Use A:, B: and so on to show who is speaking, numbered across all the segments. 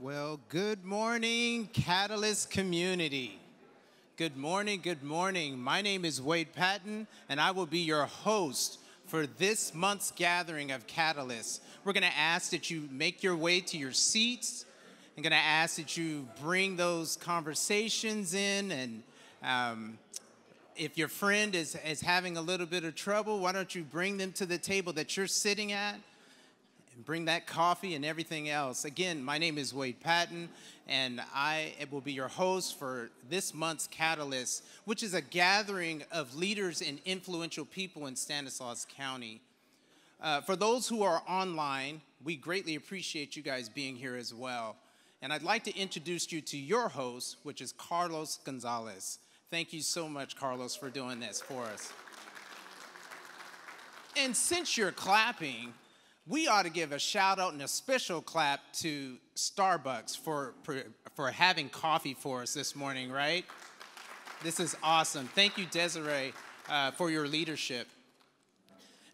A: Well, good morning, Catalyst community. Good morning, good morning. My name is Wade Patton, and I will be your host for this month's gathering of Catalyst. We're going to ask that you make your way to your seats. I'm going to ask that you bring those conversations in, and if your friend is having a little bit of trouble, why don't you bring them to the table that you're sitting at? And bring that coffee and everything else. Again, my name is Wade Patton, and I will be your host for this month's Catalyst, which is a gathering of leaders and influential people in Stanislaus County. For those who are online, we greatly appreciate you guys being here as well. And I'd like to introduce you to your host, which is Carlos Gonzalez. Thank you so much, Carlos, for doing this for us. And since you're clapping, we ought to give a shout out and a special clap to Starbucks for having coffee for us this morning, right? This is awesome. Thank you, Desiree, for your leadership.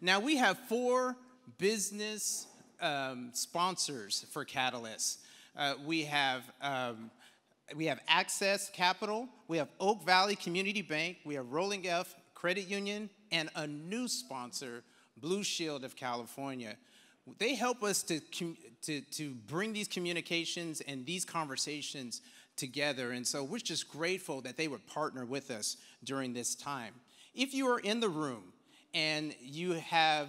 A: Now, we have 4 business sponsors for Catalyst. We have Access Capital, we have Oak Valley Community Bank, we have Rolling F Credit Union, and a new sponsor, Blue Shield of California. They help us to bring these communications and these conversations together. And so we're just grateful that they would partner with us during this time. If you are in the room and you have,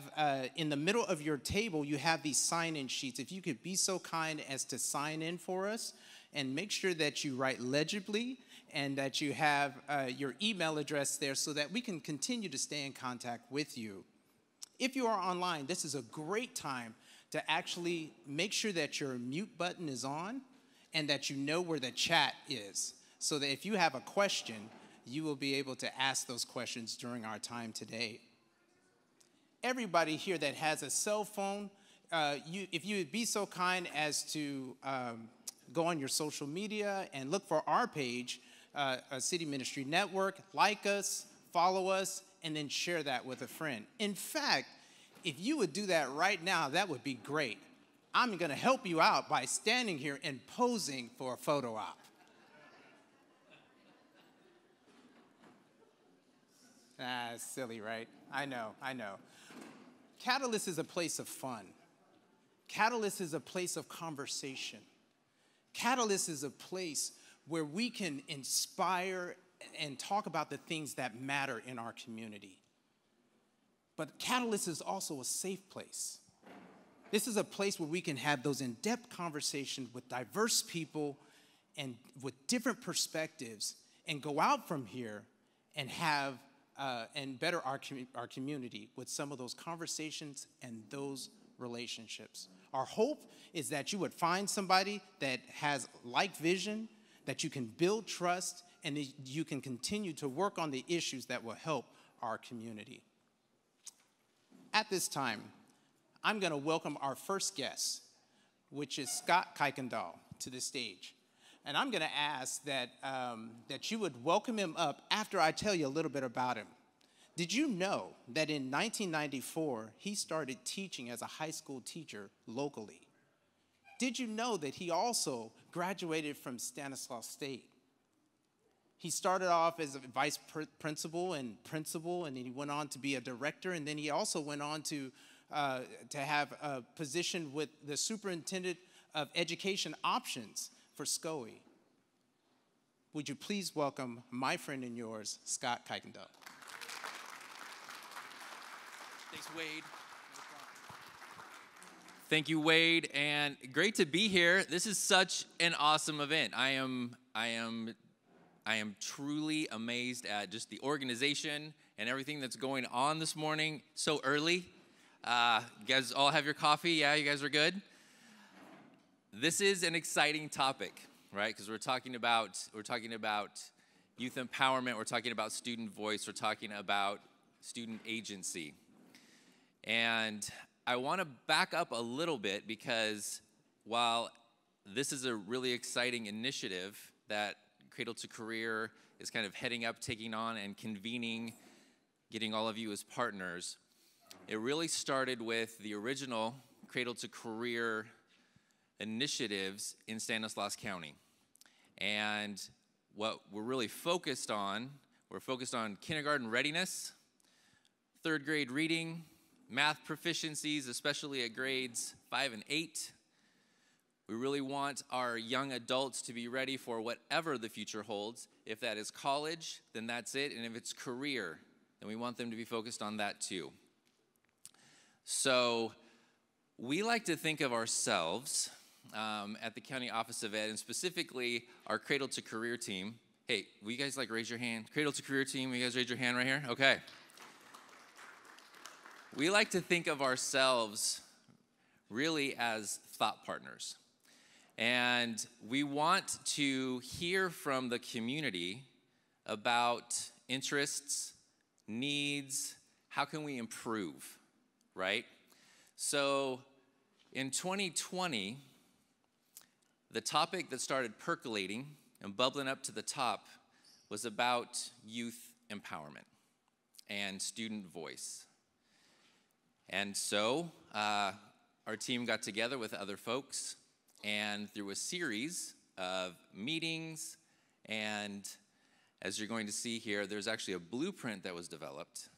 A: in the middle of your table, you have these sign-in sheets, if you could be so kind as to sign in for us and make sure that you write legibly and that you have your email address there so that we can continue to stay in contact with you. If you are online, this is a great time to actually make sure that your mute button is on and that you know where the chat is, so that if you have a question, you will be able to ask those questions during our time today. Everybody here that has a cell phone, if you would be so kind as to go on your social media and look for our page, City Ministry Network, like us, follow us, and then share that with a friend. In fact, if you would do that right now, that would be great. I'm going to help you out by standing here and posing for a photo op. Silly, right? I know. Catalyst is a place of fun. Catalyst is a place of conversation. Catalyst is a place where we can inspire and talk about the things that matter in our community. But Catalyst is also a safe place. This is a place where we can have those in-depth conversations with diverse people and with different perspectives and go out from here and have and better our community with some of those conversations and those relationships. Our hope is that you would find somebody that has like vision, that you can build trust, and you can continue to work on the issues that will help our community. At this time, I'm going to welcome our first guest, which is Scott Kuykendall, to the stage. And I'm going to ask that you would welcome him up after I tell you a little bit about him. Did you know that in 1994, he started teaching as a high school teacher locally? Did you know that he also graduated from Stanislaus State? He started off as a vice principal, and then he went on to be a director, and then he also went on to have a position with the superintendent of education options for SCOE. Would you please welcome my friend and yours, Scott Kuykendall.
B: Thanks, Wade. Thank you, Wade, and great to be here. This is such an awesome event. I am truly amazed at just the organization and everything that's going on this morning so early. You guys all have your coffee? Yeah, you guys are good? This is an exciting topic, right? Because we're talking about youth empowerment, we're talking about student voice, we're talking about student agency. And I want to back up a little bit because while this is a really exciting initiative that Cradle to Career is kind of heading up, taking on, and convening, getting all of you as partners, it really started with the original Cradle to Career initiatives in Stanislaus County. And what we're really focused on, we're focused on kindergarten readiness, third grade reading, math proficiencies, especially at grades 5 and 8. We really want our young adults to be ready for whatever the future holds. If that is college, then that's it. And if it's career, then we want them to be focused on that too. So we like to think of ourselves at the County Office of Ed, and specifically our Cradle to Career team. Hey, will you guys raise your hand? Cradle to Career team, will you guys raise your hand right here? Okay. We like to think of ourselves really as thought partners. And we want to hear from the community about interests, needs, how can we improve, right? So in 2020, the topic that started percolating and bubbling up to the top was about youth empowerment and student voice. And so our team got together with other folks, and through a series of meetings, and as you're going to see here, there's actually a blueprint that was developed.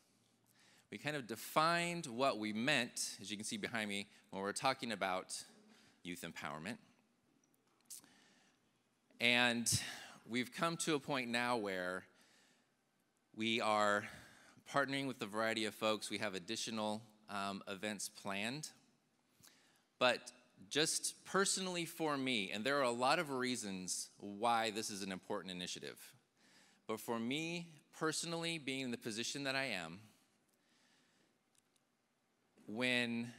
B: We kind of defined what we meant, as you can see behind me, when we're talking about youth empowerment. And we've come to a point now where we are partnering with a variety of folks. We have additional events planned. But just personally for me, and there are a lot of reasons why this is an important initiative, but for me personally, being in the position that I am, when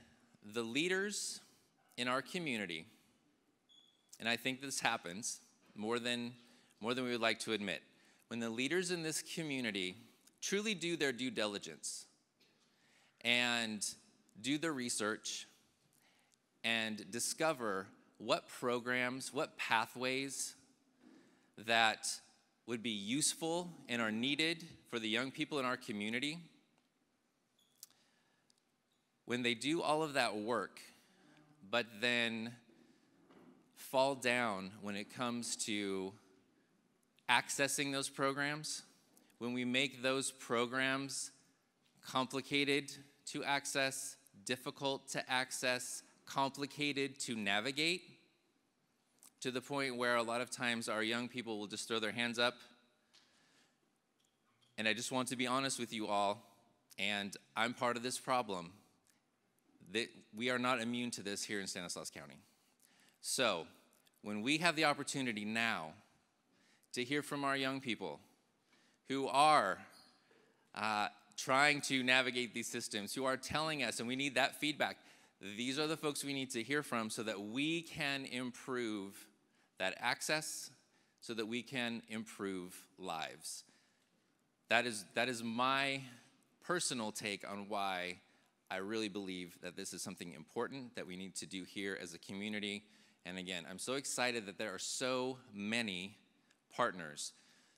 B: the leaders in our community, and I think this happens more than we would like to admit, when the leaders in this community truly do their due diligence and do the research and discover what programs, what pathways that would be useful and are needed for the young people in our community. When they do all of that work, but then fall down when it comes to accessing those programs, when we make those programs complicated to access, difficult to access, complicated to navigate, to the point where a lot of times our young people will just throw their hands up. And I just want to be honest with you all, and I'm part of this problem, that we are not immune to this here in Stanislaus County. So when we have the opportunity now to hear from our young people who are trying to navigate these systems, who are telling us, and we need that feedback, these are the folks we need to hear from so that we can improve that access, so that we can improve lives. That is my personal take on why I really believe that this is something important that we need to do here as a community. And again, I'm so excited that there are so many partners.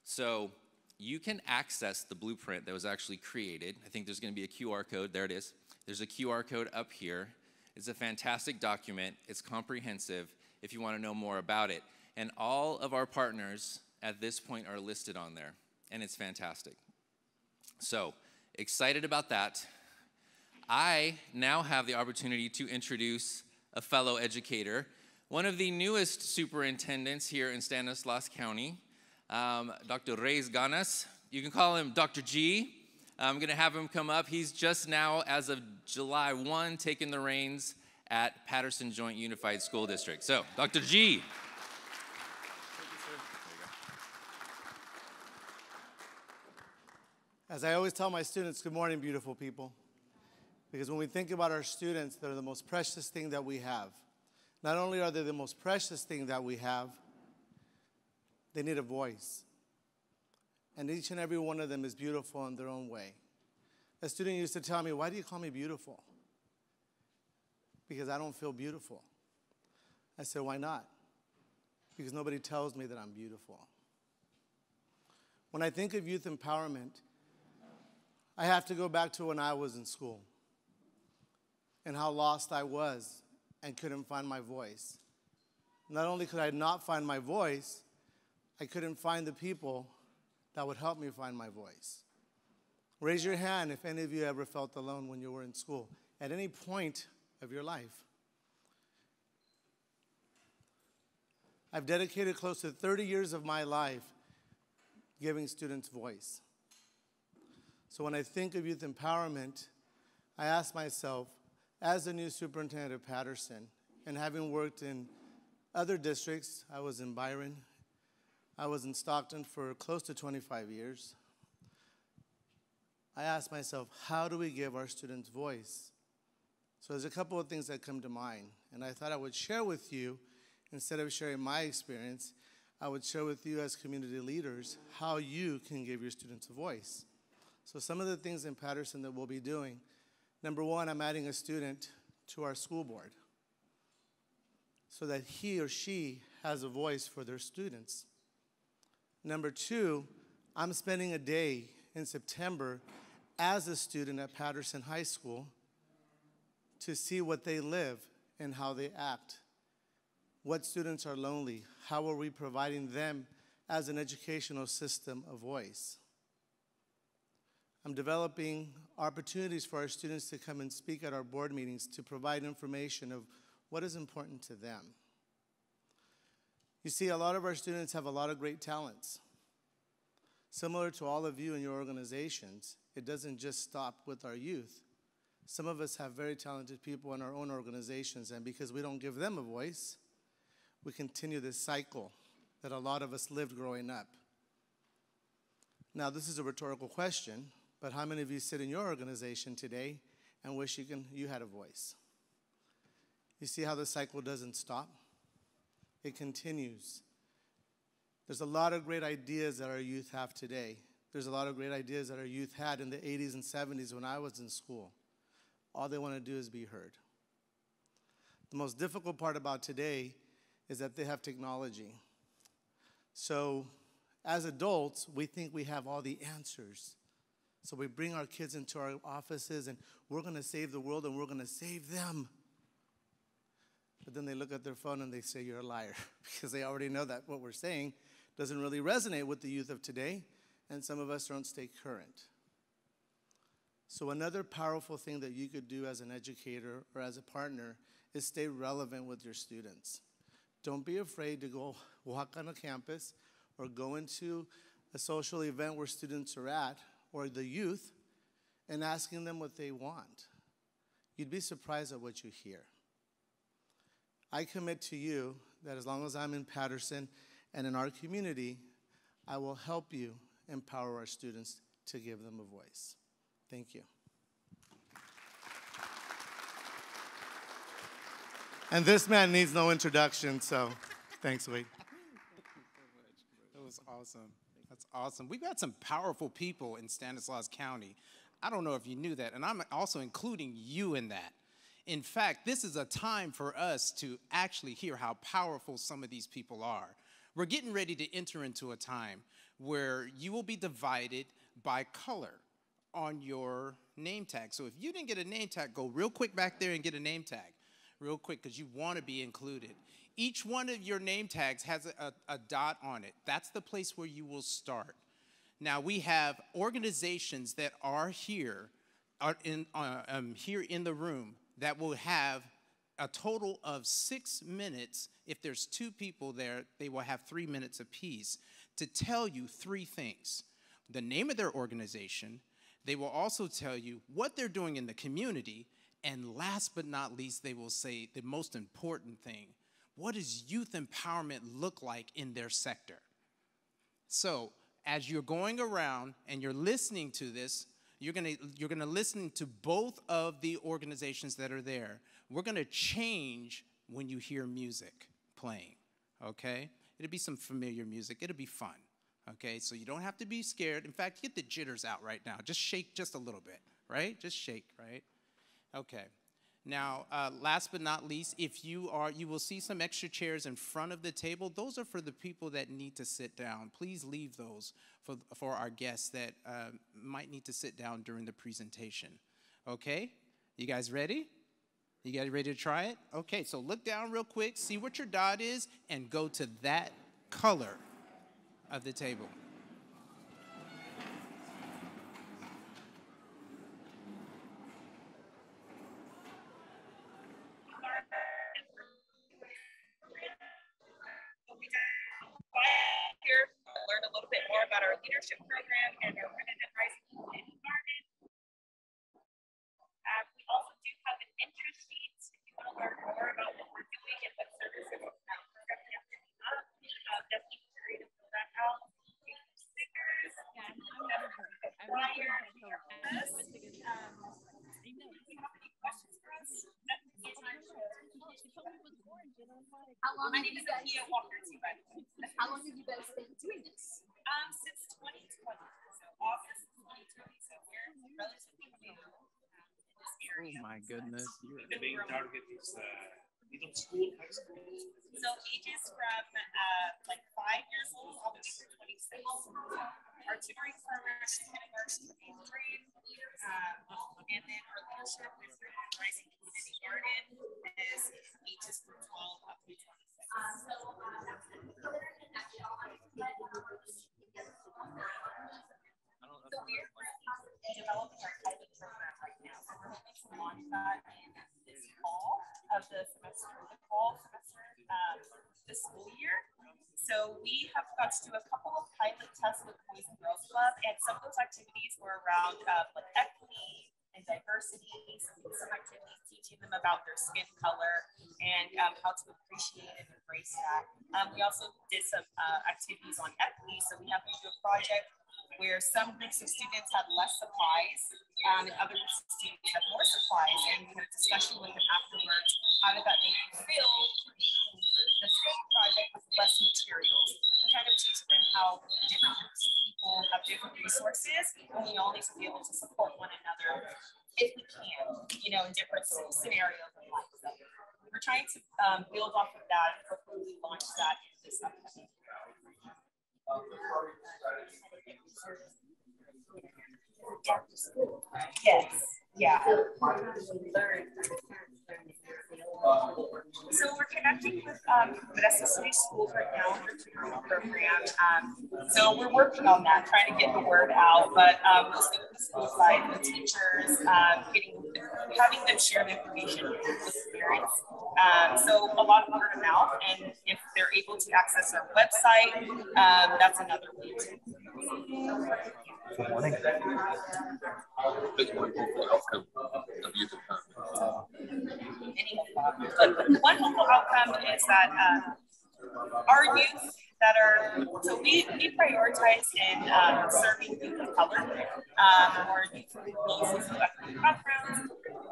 B: So you can access the blueprint that was actually created. I think there's going to be a QR code. There it is. There's a QR code up here. It's a fantastic document. It's comprehensive if you want to know more about it. And all of our partners at this point are listed on there. And it's fantastic. So excited about that. I now have the opportunity to introduce a fellow educator, one of the newest superintendents here in Stanislaus County, Dr. Reyes Ganas. You can call him Dr. G. I'm going to have him come up. He's just now, as of July 1, taking the reins at Patterson Joint Unified School District. So, Dr. G.
C: As I always tell my students, good morning, beautiful people. Because when we think about our students, they're the most precious thing that we have. Not only are they the most precious thing that we have, they need a voice. And each and every one of them is beautiful in their own way. A student used to tell me, why do you call me beautiful? Because I don't feel beautiful. I said, why not? Because nobody tells me that I'm beautiful. When I think of youth empowerment, I have to go back to when I was in school and how lost I was and couldn't find my voice. Not only could I not find my voice, I couldn't find the people that would help me find my voice. Raise your hand if any of you ever felt alone when you were in school, at any point of your life. I've dedicated close to 30 years of my life giving students voice. So when I think of youth empowerment, I ask myself, as the new superintendent of Patterson, and having worked in other districts, I was in Byron, I was in Stockton for close to 25 years, I ask myself, how do we give our students voice? So there's a couple of things that come to mind, and I thought I would share with you, instead of sharing my experience, I would share with you as community leaders how you can give your students a voice. So some of the things in Patterson that we'll be doing, number one, I'm adding a student to our school board so that he or she has a voice for their students. Number two, I'm spending a day in September as a student at Patterson High School to see what they live and how they act. What students are lonely? How are we providing them as an educational system a voice? I'm developing opportunities for our students to come and speak at our board meetings to provide information of what is important to them. You see, a lot of our students have a lot of great talents. Similar to all of you in your organizations, it doesn't just stop with our youth. Some of us have very talented people in our own organizations, and because we don't give them a voice, we continue this cycle that a lot of us lived growing up. Now, this is a rhetorical question, but how many of you sit in your organization today and wish you had a voice? You see how the cycle doesn't stop? It continues. There's a lot of great ideas that our youth have today. There's a lot of great ideas that our youth had in the 80s and 70s when I was in school. All they want to do is be heard. The most difficult part about today is that they have technology. So as adults, we think we have all the answers. So we bring our kids into our offices and we're going to save the world and we're going to save them. But then they look at their phone and they say, you're a liar, because they already know that what we're saying doesn't really resonate with the youth of today, and some of us don't stay current. So another powerful thing that you could do as an educator or as a partner is stay relevant with your students. Don't be afraid to go walk on a campus or go into a social event where students are at, or the youth, and asking them what they want. You'd be surprised at what you hear. I commit to you that as long as I'm in Patterson and in our community, I will help you empower our students to give them a voice. Thank you. And this man needs no introduction, so thanks, Wade.
A: That was awesome. That's awesome. We've got some powerful people in Stanislaus County. I don't know if you knew that, and I'm also including you in that. In fact, this is a time for us to actually hear how powerful some of these people are. We're getting ready to enter into a time where you will be divided by color on your name tag. So if you didn't get a name tag, go real quick back there and get a name tag. Real quick, because you want to be included. Each one of your name tags has a dot on it. That's the place where you will start. Now, we have organizations that are here, here in the room, that will have a total of 6 minutes. If there's 2 people there, they will have 3 minutes apiece to tell you 3 things. The name of their organization. They will also tell you what they're doing in the community. And last but not least, they will say the most important thing. What does youth empowerment look like in their sector? So as you're going around and you're listening to this, you're gonna listen to both of the organizations that are there. We're gonna change when you hear music playing, okay? It'll be some familiar music. It'll be fun, okay? So you don't have to be scared. In fact, get the jitters out right now. Just shake just a little bit, right? Just shake, right? Okay. Now, last but not least, if you will see some extra chairs in front of the table. Those are for the people that need to sit down. Please leave those for our guests that might need to sit down during the presentation. Okay? You guys ready? You guys ready to try it? Okay, so look down real quick, see what your dot is, and go to that color of the table.
D: Here, learn a little bit more about our leadership program and our Women and Rising Community Garden. We also do have an interest sheet if you want to learn more about what we're doing and what services our program is coming up. Definitely feel free to fill that out. Stickers. Questions for us? My name is Akia Walker. How long have you guys been doing this? Since 2020, so August 2020. So we're relatively new in this area.
A: Oh my goodness.
E: The main target is middle school, high school.
D: So ages from like 5 years old all the way through 26. Our tutoring program is kindergarten to 8th grade. And then our leadership is Rising Community Garden is ages from 12 up to 26. So we're developing our pilot program right now. So we're hoping to launch that in this fall of the semester, this school year. So we have got to do a couple of pilot tests with Boys and Girls Club, and some of those activities were around like equity and diversity. Some activities teaching them about their skin color and how to appreciate and embrace that. We also did some activities on equity. So we have to do a project where some groups of students had less supplies and other groups of students had more supplies, and we had a discussion with them afterwards. How did that make you feel? The same project with less materials, and kind of teach them how different groups of people have different resources, and we all need to be able to support one another if we can, you know, in different scenarios in life. So we're trying to build off of that and hopefully launch that in this upcoming year. Yes. Yeah. So we're connecting with Modesto City Schools right now in their tutoring program. So we're working on that, trying to get the word out, but mostly with the school side, the teachers, having them share the information with parents. So a lot of word of mouth, and if they're able to access our website, that's another way too.
E: Good morning. What's one hopeful outcome of youth empowerment?
D: But one hopeful outcome is that our youth that are, so we prioritize in serving youth of color or youth from low socioeconomic backgrounds.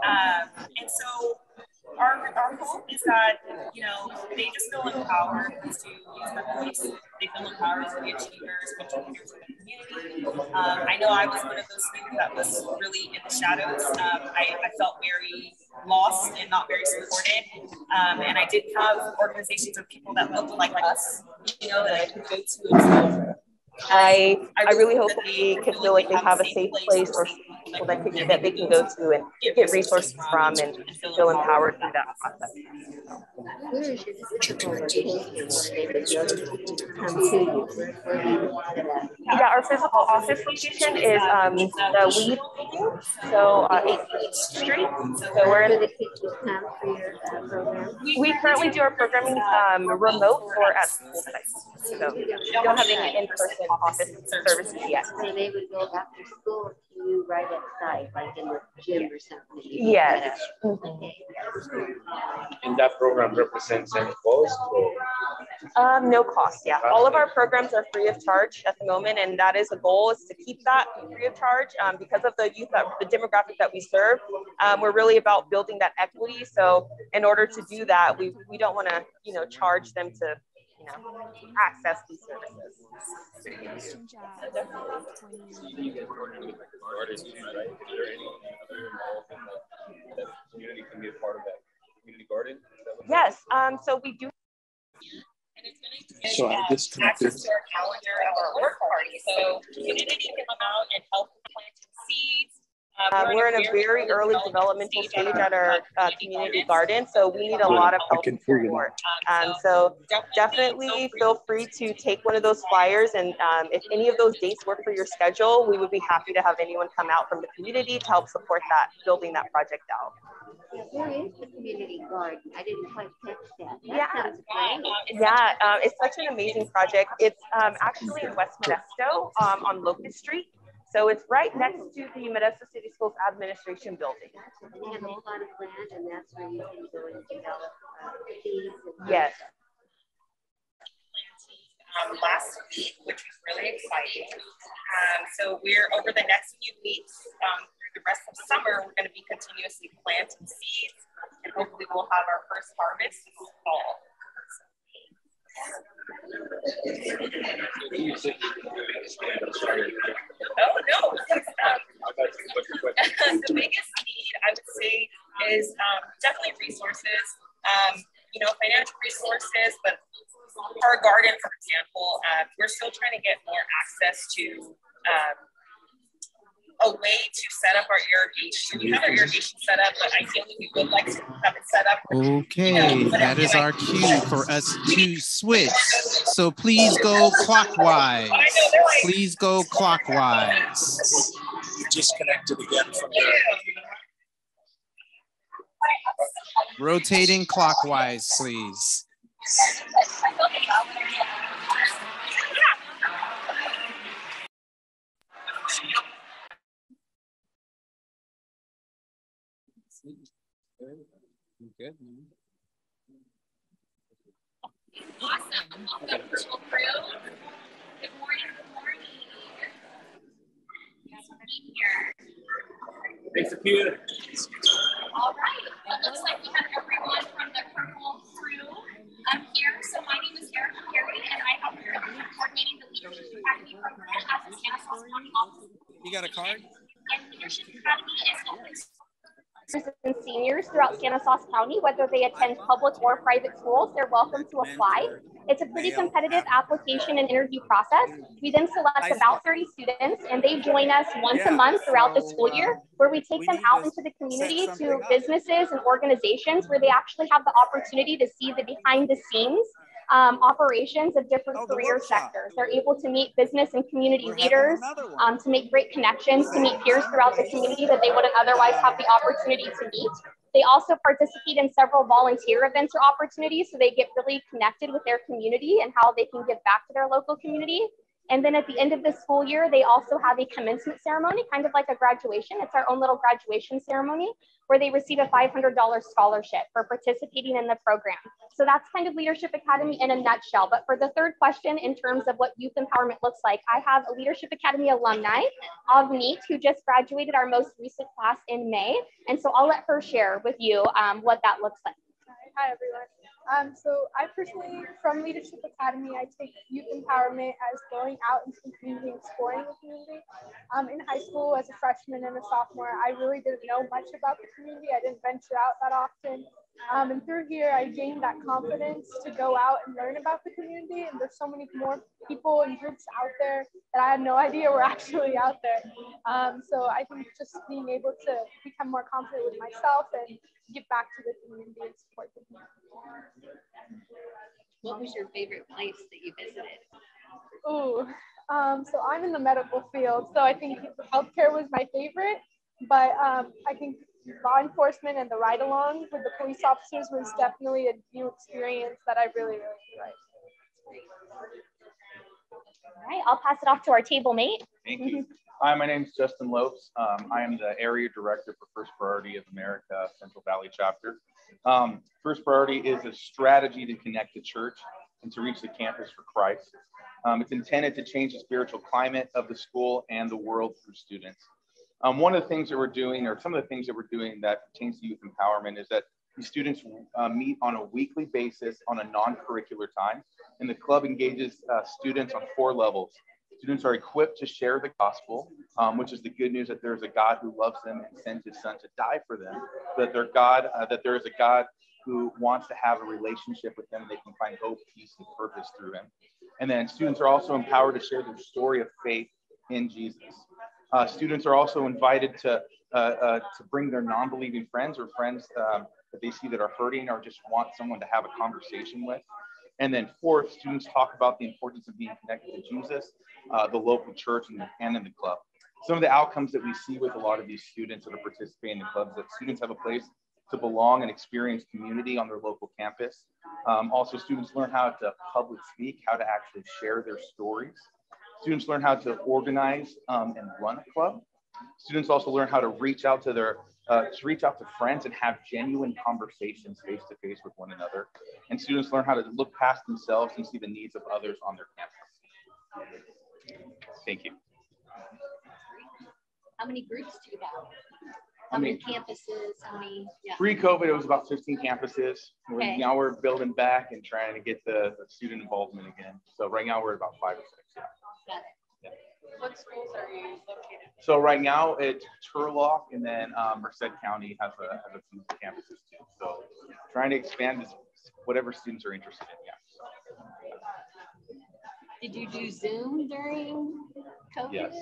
D: And so our hope is that, you know, they just feel empowered to use their voice. They feel empowered to be achievers, contributors in the community. I know I was one of those students that was really in the shadows. I felt very lost and not very supported. And I didn't have organizations of people that looked like us, you know, that I could go to. And
F: I really hope that we can feel like they have a safe place or people that they can go to and get resources from and feel empowered through that process.
G: Where is your physical location? Come to you. Where do you want it at?
F: Yeah, our physical office location is the Weed, so 8th Street. So we're
G: Where
F: in.
G: the teachers come for your program?
F: We currently do our programming remote or at school sites. So we don't have any in-person office services yet.
G: So they would go after school to you right at site, like in the gym or something.
F: Yes.
G: Okay.
E: And that program represents any cost?
F: No cost, yeah. All of our programs are free of charge at the moment, and that is the goal, is to keep that free of charge because of the youth, the demographic that we serve. We're really about building that equity. So in order to do that, we don't want to, you know, charge them to, you know, access these services. Yes, so we do.
D: So I disconnected. Access to our calendar of our work party. So community can come out and help planting seeds,
F: We're in a very early developmental stage at our community garden, so we need a lot of help and support. So definitely feel free to take one of those flyers, and if any of those dates work for your schedule, we would be happy to have anyone come out from the community to help support that, building that project out.
G: Where is the community garden? I didn't quite catch that.
F: Yeah,
G: sounds great.
F: yeah, it's such an amazing project. It's actually in West Modesto on Locust Street. So it's right next to the Modesto City Schools Administration building.
G: And they have a whole lot of land, and that's where you can go and develop seeds.
F: Yes.
D: Last week, which was really exciting. So we're over the next few weeks, through the rest of summer, we're going to be continuously planting seeds, and hopefully we'll have our first harvest this fall. Oh no! The biggest need I would say is definitely resources. Financial resources, but our garden, for example, we're still trying to get more access to a way to set up our irrigation. We have our irrigation set up, but ideally we would like to have it set up.
A: Okay, that is our cue for us to switch. So please go clockwise. Please go clockwise.
H: Disconnected again from your...
A: Rotating clockwise, please. Good.
D: Awesome. Welcome, virtual crew. Good morning. Good morning. Thanks for being here.
H: Thanks, Sophia.
D: All right. It looks like we have everyone from the purple crew here. So my name is Erica Perry, and I help coordinating the Leadership Academy program at the Stanislaus County Office.
A: You got a card?
D: And Leadership Academy is open
I: and seniors throughout Stanislaus County, whether they attend public or private schools, they're welcome to apply. It's a pretty competitive application and interview process. We then select about 30 students, and they join us once a month throughout the school year, where we take them out into the community to businesses and organizations where they actually have the opportunity to see the behind the scenes operations of different career sectors. They're able to meet business and community leaders, to make great connections, to meet peers throughout the community that they wouldn't otherwise have the opportunity to meet. They also participate in several volunteer events or opportunities, so they get really connected with their community and how they can give back to their local community. And then at the end of the school year, they also have a commencement ceremony, kind of like a graduation. It's our own little graduation ceremony where they receive a $500 scholarship for participating in the program. So that's kind of Leadership Academy in a nutshell. But for the third question, in terms of what youth empowerment looks like, I have a Leadership Academy alumni, Avneet, who just graduated our most recent class in May. And so I'll let her share with you what that looks like.
J: Hi, everyone. So I personally, from Leadership Academy, I take youth empowerment as going out into the community, exploring the community. In high school, as a freshman and a sophomore, I really didn't know much about the community. I didn't venture out that often. And through here, I gained that confidence to go out and learn about the community. And there's so many more people and groups out there that I had no idea were actually out there. So I think just being able to become more confident with myself and give back to the community and support the community.
G: What was your favorite place that you visited?
J: Ooh, so I'm in the medical field, so I think healthcare was my favorite, but I think law enforcement and the ride-along with the police officers was definitely a new experience that I really, really enjoyed.
I: All right, I'll pass it off to our table mate.
K: Thank you. Hi, my name is Justin Lopes. I am the Area Director for First Priority of America Central Valley Chapter. First Priority is a strategy to connect the church and to reach the campus for Christ. It's intended to change the spiritual climate of the school and the world through students. One of the things that we're doing, or some of the things that we're doing that pertains to youth empowerment, is that these students meet on a weekly basis on a non-curricular time, and the club engages students on 4 levels. Students are equipped to share the gospel, which is the good news that there's a God who loves them and sent his son to die for them, that there is a God who wants to have a relationship with them, and they can find hope, peace, and purpose through him. And then students are also empowered to share their story of faith in Jesus. Students are also invited to to bring their non-believing friends or friends that they see that are hurting or just want someone to have a conversation with. And then fourth, students talk about the importance of being connected to Jesus, the local church, and in the club. Some of the outcomes that we see with a lot of these students that are participating in the clubs, that students have a place to belong and experience community on their local campus. Also, students learn how to public speak, how to actually share their stories. Students learn how to organize and run a club. Students also learn how to reach out to friends and have genuine conversations face to face with one another. And students learn how to look past themselves and see the needs of others on their campus. Thank you.
L: How many groups do you have? How many campuses? How many? Yeah.
K: Pre-COVID, it was about 15 campuses.
L: Okay.
K: Now we're building back and trying to get the student involvement again. So right now we're at about 5 or 6. Yeah.
L: Got it.
K: Yeah.
L: What schools are you located?
K: So right now it's Turlock, and then Merced County has a few campuses too. So trying to expand this, whatever students are interested in. Yeah.
L: Did you do Zoom during COVID?
K: Yes.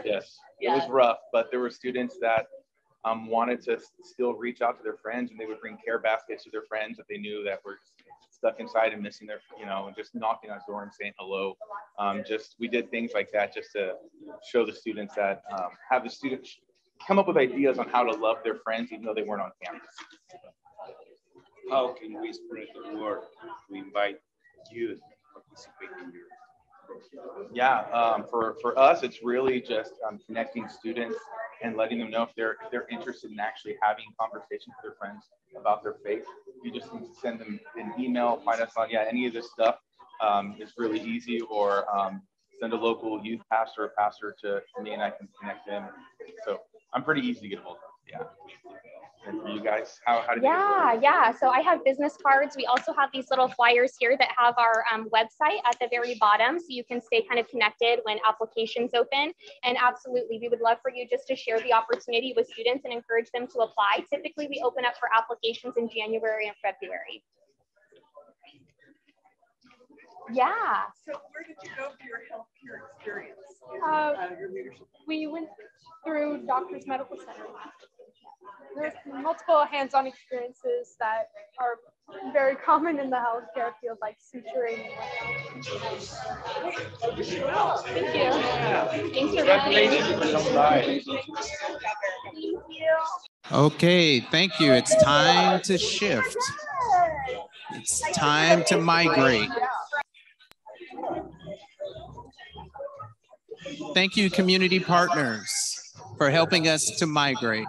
K: Yes.
L: Yeah.
K: It was rough, but there were students that wanted to still reach out to their friends, and they would bring care baskets to their friends that they knew that were stuck inside and missing their, and just knocking on the door and saying hello. We did things like that just to show the students that, have the students come up with ideas on how to love their friends even though they weren't on campus.
E: How can we spread the word to invite youth to participate in your program?
K: Yeah, for us, it's really just connecting students and letting them know if they're interested in actually having conversations with their friends about their faith. You just need to send them an email, find us on any of this stuff is really easy, or send a local youth pastor or pastor to me, and I can connect them. So I'm pretty easy to get hold of. Yeah. And for you guys, how do you
I: Yeah. So I have business cards. We also have these little flyers here that have our website at the very bottom, so you can stay kind of connected when applications open. And absolutely, we would love for you just to share the opportunity with students and encourage them to apply. Typically, we open up for applications in January and February. Yeah.
M: So where did you go for your healthcare experience? Your leadership?
J: We went through Doctors Medical Center. There's multiple hands-on experiences that are very common in the healthcare field, like suturing.
I: Thank you. Thanks for
E: Congratulations.
A: Okay, thank you. It's time to shift. It's time to migrate. Thank you, community partners, for helping us to migrate.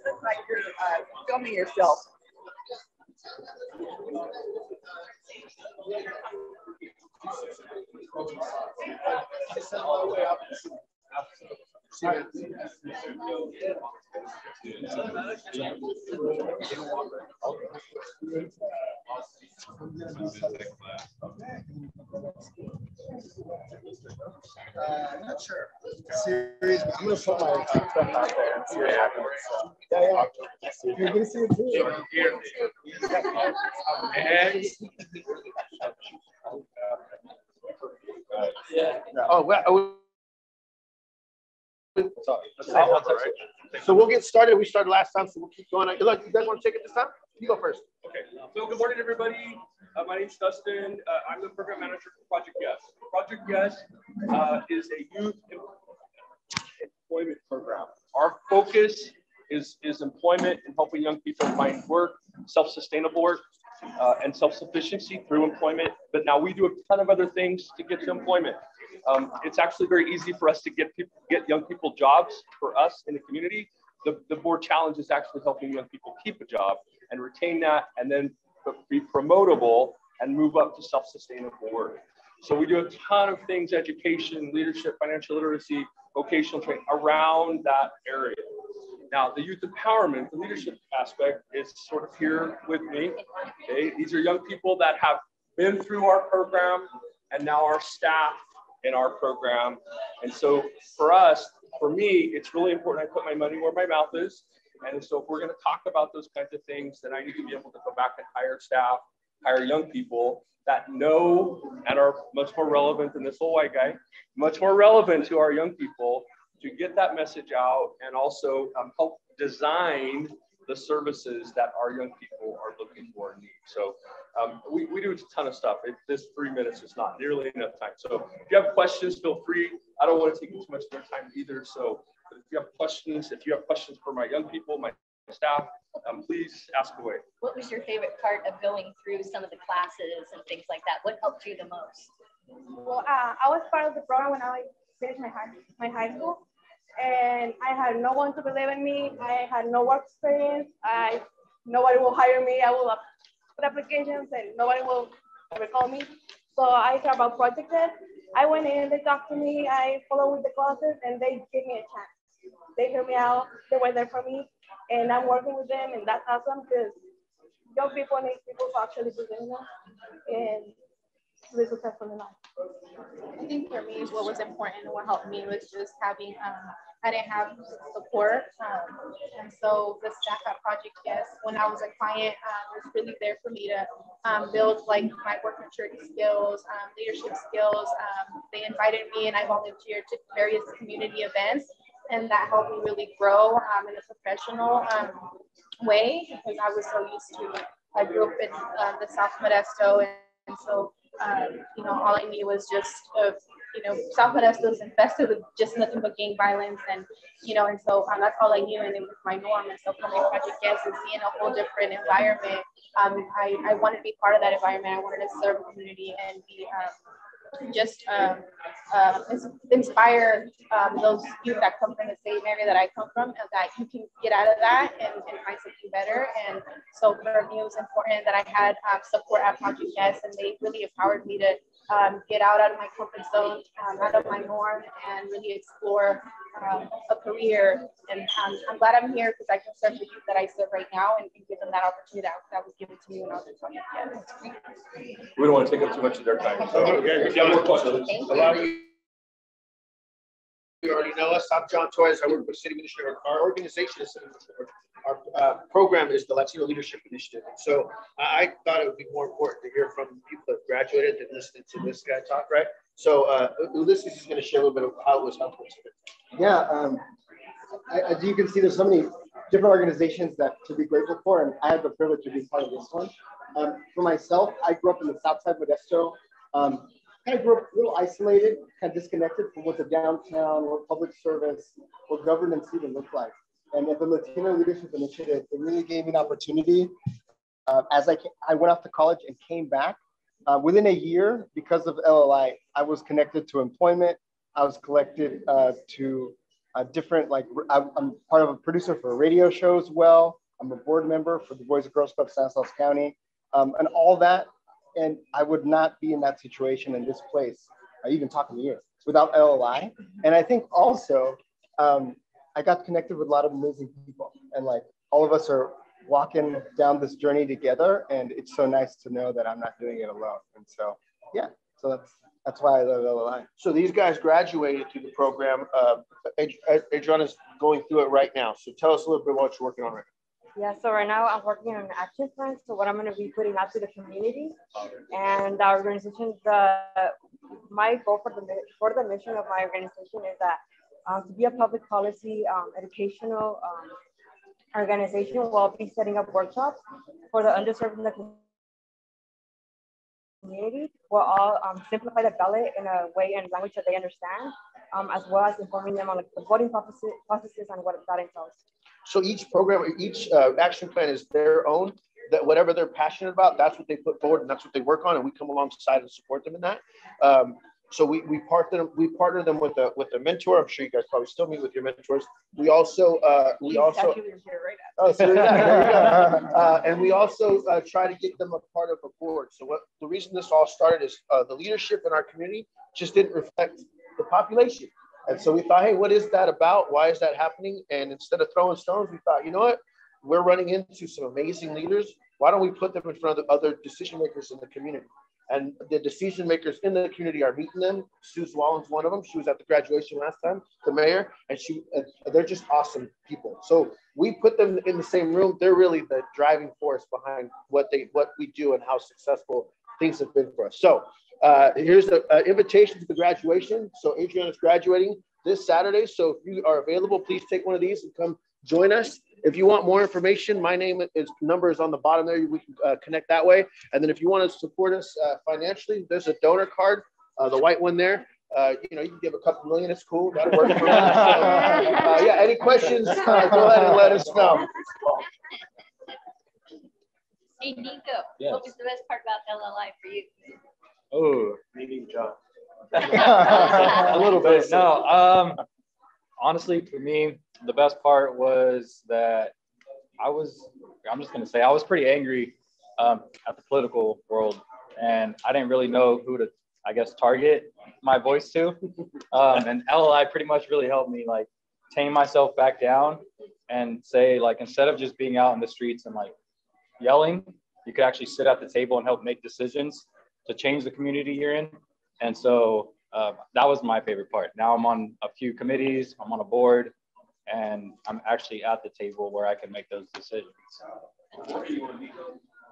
M: Looks like you're filming yourself.
N: I'm not sure. Series, I'm going to put my stuff out there and see what happens. Yeah. You're going to see it too. Oh, well. So we'll get started. We started last time, so we'll keep going. Look, you guys want to take it this time? You go first.
H: Okay. So good morning, everybody. My name's Dustin. I'm the program manager for Project Yes. Project Yes is a youth employment program. Our focus is employment and helping young people find work, self-sustainable work, and self-sufficiency through employment. But now we do a ton of other things to get to employment. It's actually very easy for us to get young people jobs for us in the community. The more challenge is actually helping young people keep a job and retain that, and then be promotable and move up to self-sustainable work. So we do a ton of things: education, leadership, financial literacy, vocational training around that area. Now, the youth empowerment, the leadership aspect is sort of here with me. Okay, these are young people that have been through our program and now are staff in our program. And so for us, for me, it's really important I put my money where my mouth is. And so if we're going to talk about those kinds of things, then I need to be able to go back and hire staff hire young people that know and are much more relevant than this little white guy, much more relevant to our young people, to get that message out and also help design the services that our young people are looking for and need. So we do a ton of stuff. This 3 minutes is not nearly enough time. So if you have questions, feel free. I don't want to take too much of their time either. So if you have questions for my young people, my staff, please ask away.
L: What was your favorite part of going through some of the classes and things like that? What helped you the most?
J: Well, I was part of the program when I finished my high school, and I had no one to believe in me. I had no work experience. Nobody will hire me. I will put applications and nobody will ever call me. So I heard about Project Ed. I went in, they talked to me, I followed with the classes, and they gave me a chance. They heard me out, they were there for me, and I'm working with them, and that's awesome because young people need people to actually believe in them and to be successful in life.
O: I think for me, what was important and what helped me was just having, I didn't have support. And so the staff at Project Yes, when I was a client, was really there for me to build like my work maturity skills, leadership skills. They invited me and I volunteered to various community events, and that helped me really grow in a professional way, because I was so used to, I grew up in the South Modesto, and so you know, all I knew was just, you know, South Modesto is infested with just nothing but gang violence, and you know, and so that's all I knew, and it was my norm. And so coming to Project Yes and seeing a whole different environment, I wanted to be part of that environment. I wanted to serve the community and be just inspire those youth that come from the same area that I come from, and that you can get out of that and find something better. And so for me, it was important that I had support at Project Yes, and they really empowered me to get out of my comfort zone, out of my norm, and really explore a career. And I'm glad I'm here because I can serve the youth that I serve right now and give them that opportunity that was given to me when I was in Project Yes.
H: We don't want to take up too much of their time. So if you have more questions,
N: a lot of you already know us. I'm John Torres. I work with City Ministry. Our organization is our program is the Latino Leadership Initiative. And so I thought it would be more important to hear from people that graduated than listening to this guy talk, right? So Ulysses is going to share a little bit of how it was helpful.
P: Yeah, as you can see, there's so many different organizations that to be grateful for, and I had the privilege to be part of this one. For myself, I grew up in the South Side Modesto. Kind of grew up a little isolated, kind of disconnected from what the downtown, what public service, what governance even looked like. And at the Latino Leadership Initiative, it really gave me an opportunity. As I went off to college and came back, within a year, because of LLI, I was connected to employment. I was connected to different, like, I'm part of a producer for a radio show as well. I'm a board member for the Boys and Girls Club Stanislaus County, and all that. And I would not be in that situation in this place, even talking to you, without LLI. And I think also, I got connected with a lot of amazing people, and like all of us are walking down this journey together, and it's so nice to know that I'm not doing it alone. And so, yeah, so that's why I love LLI.
N: So these guys graduated through the program. Adriana's going through it right now. So tell us a little bit about what you're working on right now.
F: Yeah, so right now I'm working on an action plan. So what I'm going to be putting out to the community and our organization, my goal for the mission of my organization is that to be a public policy educational organization, we'll be setting up workshops for the underserved in the community. We'll all simplify the ballot in a way and language that they understand, as well as informing them on like, the voting processes and what that entails.
N: So each program, each action plan is their own, that whatever they're passionate about, that's what they put forward and that's what they work on, and we come alongside and support them in that. So we partner them with a mentor. I'm sure you guys probably still meet with your mentors. We also and we also try to get them a part of a board. So the reason this all started is the leadership in our community just didn't reflect the population. And so we thought, hey, what is that about? Why is that happening? And instead of throwing stones, we thought, you know what? We're running into some amazing leaders. Why don't we put them in front of the other decision makers in the community? And the decision makers in the community are meeting them. Sue Wallen's one of them. She was at the graduation last time, the mayor, and they're just awesome people. So we put them in the same room. They're really the driving force behind what we do and how successful things have been for us. So here's the invitation to the graduation. So Adriana's graduating this Saturday. So if you are available, please take one of these and come join us. If you want more information, my number is on the bottom there. We can connect that way. And then if you want to support us financially, there's a donor card, the white one there. You can give a couple million. It's cool. That'll work for me. Yeah. Any questions? Go ahead and let us know.
L: Hey, Nico,
Q: yes.
L: What was the best part about LLI for you?
Q: Oh, meeting John. A little bit. No, honestly, for me, the best part was that I'm just going to say, I was pretty angry at the political world, and I didn't really know who to, I guess, target my voice to. And LLI pretty much really helped me like tame myself back down and say, like, instead of just being out in the streets and like yelling, you could actually sit at the table and help make decisions to change the community you're in. And so that was my favorite part. Now I'm on a few committees, I'm on a board, and I'm actually at the table where I can make those decisions.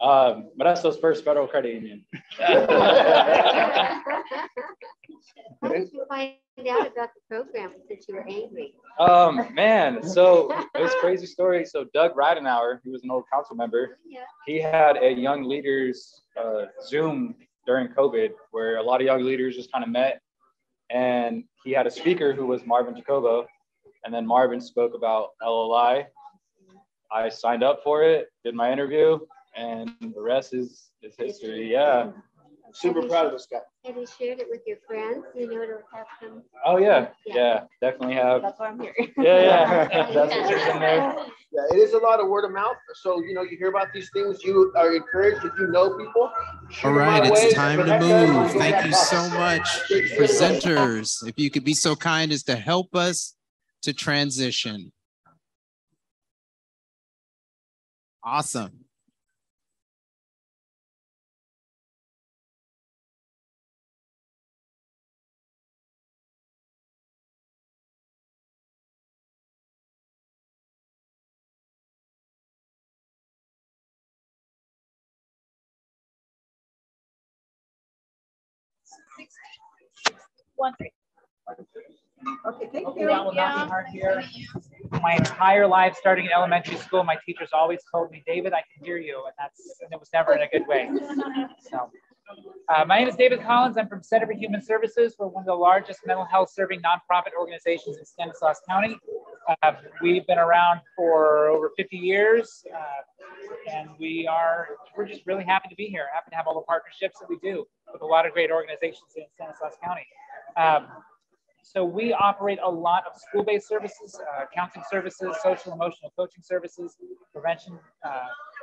Q: Modesto's first federal credit union.
G: How did you find out about the program that you were angry?
Q: Man, so it was a crazy story. So Doug Ridenauer, who was an old council member, he had a young leaders Zoom during COVID where a lot of young leaders just kind of met, and he had a speaker who was Marvin Jacobo, and then Marvin spoke about LLI. I signed up for it, did my interview, and the rest is history. Yeah.
N: Super proud of this guy.
G: Have you shared it with your friends? You know, to have them.
Q: Oh yeah, definitely have.
G: That's why I'm here.
Q: Yeah. That's what is in there.
N: Yeah, it is a lot of word of mouth. So, you hear about these things, you are encouraged. If you know people,
A: all right, it's time to move. Thank you so much, presenters. If you could be so kind as to help us to transition. Awesome.
R: Okay, thank you. That will not be hard here. My entire life, starting in elementary school, my teachers always told me, "David, I can hear you," and it was never in a good way. So, my name is David Collins. I'm from Center for Human Services. We're one of the largest mental health serving nonprofit organizations in Stanislaus County. We've been around for over 50 years, and we're just really happy to be here. Happy to have all the partnerships that we do with a lot of great organizations in Stanislaus County. So we operate a lot of school-based services, counseling services, social emotional coaching services, prevention,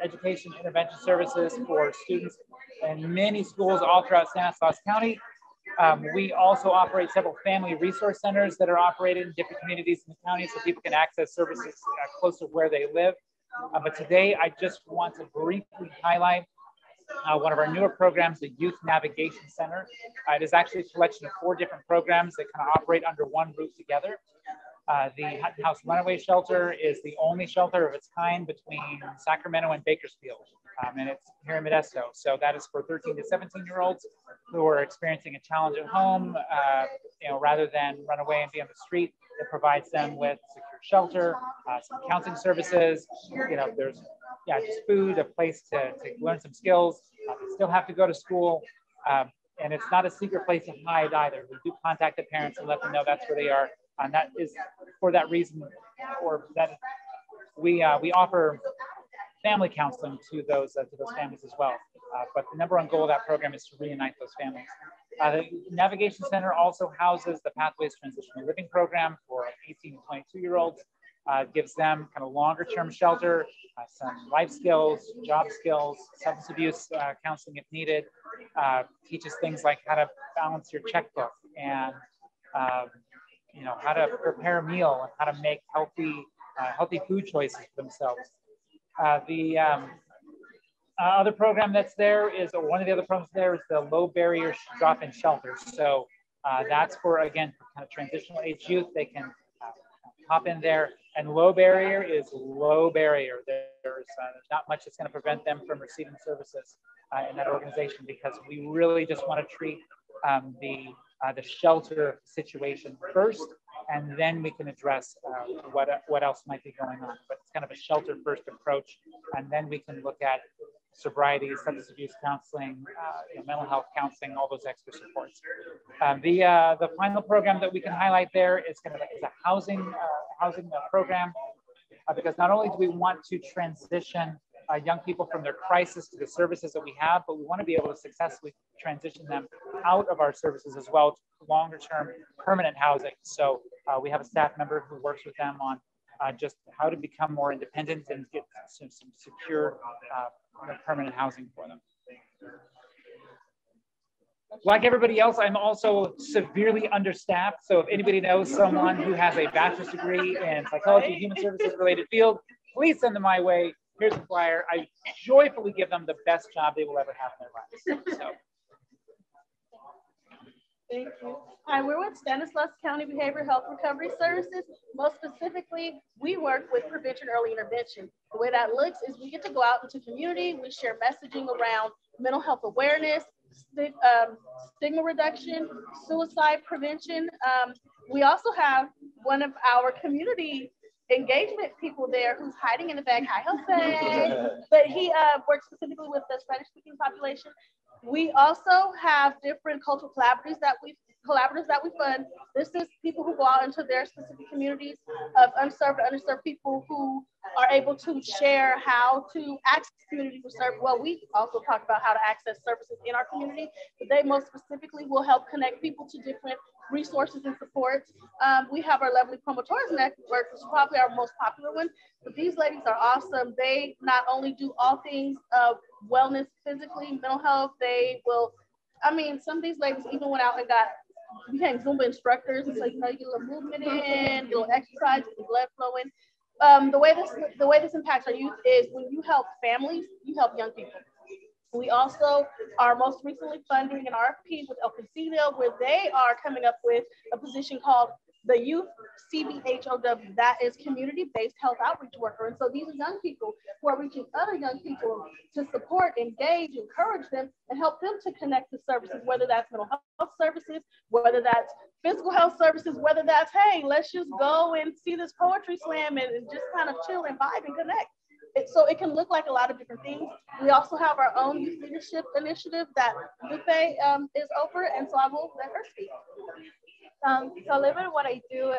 R: education, intervention services for students in many schools all throughout Stanislaus County. We also operate several family resource centers that are operated in different communities in the county so people can access services close to where they live. But today I just want to briefly highlight one of our newer programs, the Youth Navigation Center. It is actually a collection of 4 different programs that kind of operate under one roof together. The Hutton House Runaway Shelter is the only shelter of its kind between Sacramento and Bakersfield, and it's here in Modesto. So that is for 13 to 17-year-olds who are experiencing a challenge at home. Rather than run away and be on the street, it provides them with secure shelter, some counseling services. There's just food, a place to learn some skills. They still have to go to school, and it's not a secret place to hide either. We do contact the parents and let them know that's where they are, and that is for that reason, or that we offer family counseling to those families as well. But the number one goal of that program is to reunite those families. The Navigation Center also houses the Pathways Transitional Living Program for 18 to 22-year-olds. Gives them kind of longer-term shelter, some life skills, job skills, substance abuse counseling if needed. Teaches things like how to balance your checkbook and how to prepare a meal and how to make healthy food choices for themselves. The other program that's there is, one of the other programs there is the low barrier drop-in shelters. So that's for, again, for kind of transitional age youth. They can hop in there, and low barrier is low barrier. There's not much that's going to prevent them from receiving services in that organization, because we really just want to treat the shelter situation first, and then we can address what else might be going on. But it's kind of a shelter first approach, and then we can look at sobriety, substance abuse counseling, mental health counseling, all those extra supports. The final program that we can highlight there is a housing program, because not only do we want to transition young people from their crisis to the services that we have, but we want to be able to successfully transition them out of our services as well to longer term permanent housing. So we have a staff member who works with them on just how to become more independent and get some secure permanent housing for them. Like everybody else, I'm also severely understaffed. So if anybody knows someone who has a bachelor's degree in psychology, human services related field, please send them my way. Here's a flyer. I joyfully give them the best job they will ever have in their lives. So.
S: Thank you. Hi, we're with Stanislaus County Behavioral Health Recovery Services. Most specifically, we work with prevention early intervention. The way that looks is we get to go out into community. We share messaging around mental health awareness, stigma reduction, suicide prevention. We also have one of our community engagement people there who's hiding in the back. Hi, Jose. But he works specifically with the Spanish-speaking population. We also have different cultural collaborators that we fund. This is people who go out into their specific communities of unserved, underserved people who are able to share how to access community service. Well, we also talk about how to access services in our community, but they most specifically will help connect people to different resources and supports. We have our lovely promoters network, which is probably our most popular one, but these ladies are awesome. They not only do all things of wellness, physically, mental health, they will, some of these ladies even went out and became Zumba instructors. And so, you get a little movement in, get a little exercise, get the blood flowing. The way this impacts our youth is when you help families, you help young people. We also are most recently funding an RFP with El Casino, where they are coming up with a position called the Youth CBHOW, that is community-based health outreach worker. And so these are young people who are reaching other young people to support, engage, encourage them, and help them to connect to services, whether that's mental health services, whether that's physical health services, whether that's, hey, let's just go and see this poetry slam and just kind of chill and vibe and connect. So it can look like a lot of different things. We also have our own youth leadership initiative that Lupe is over, and so I will let her speak.
T: So a little bit of what I do,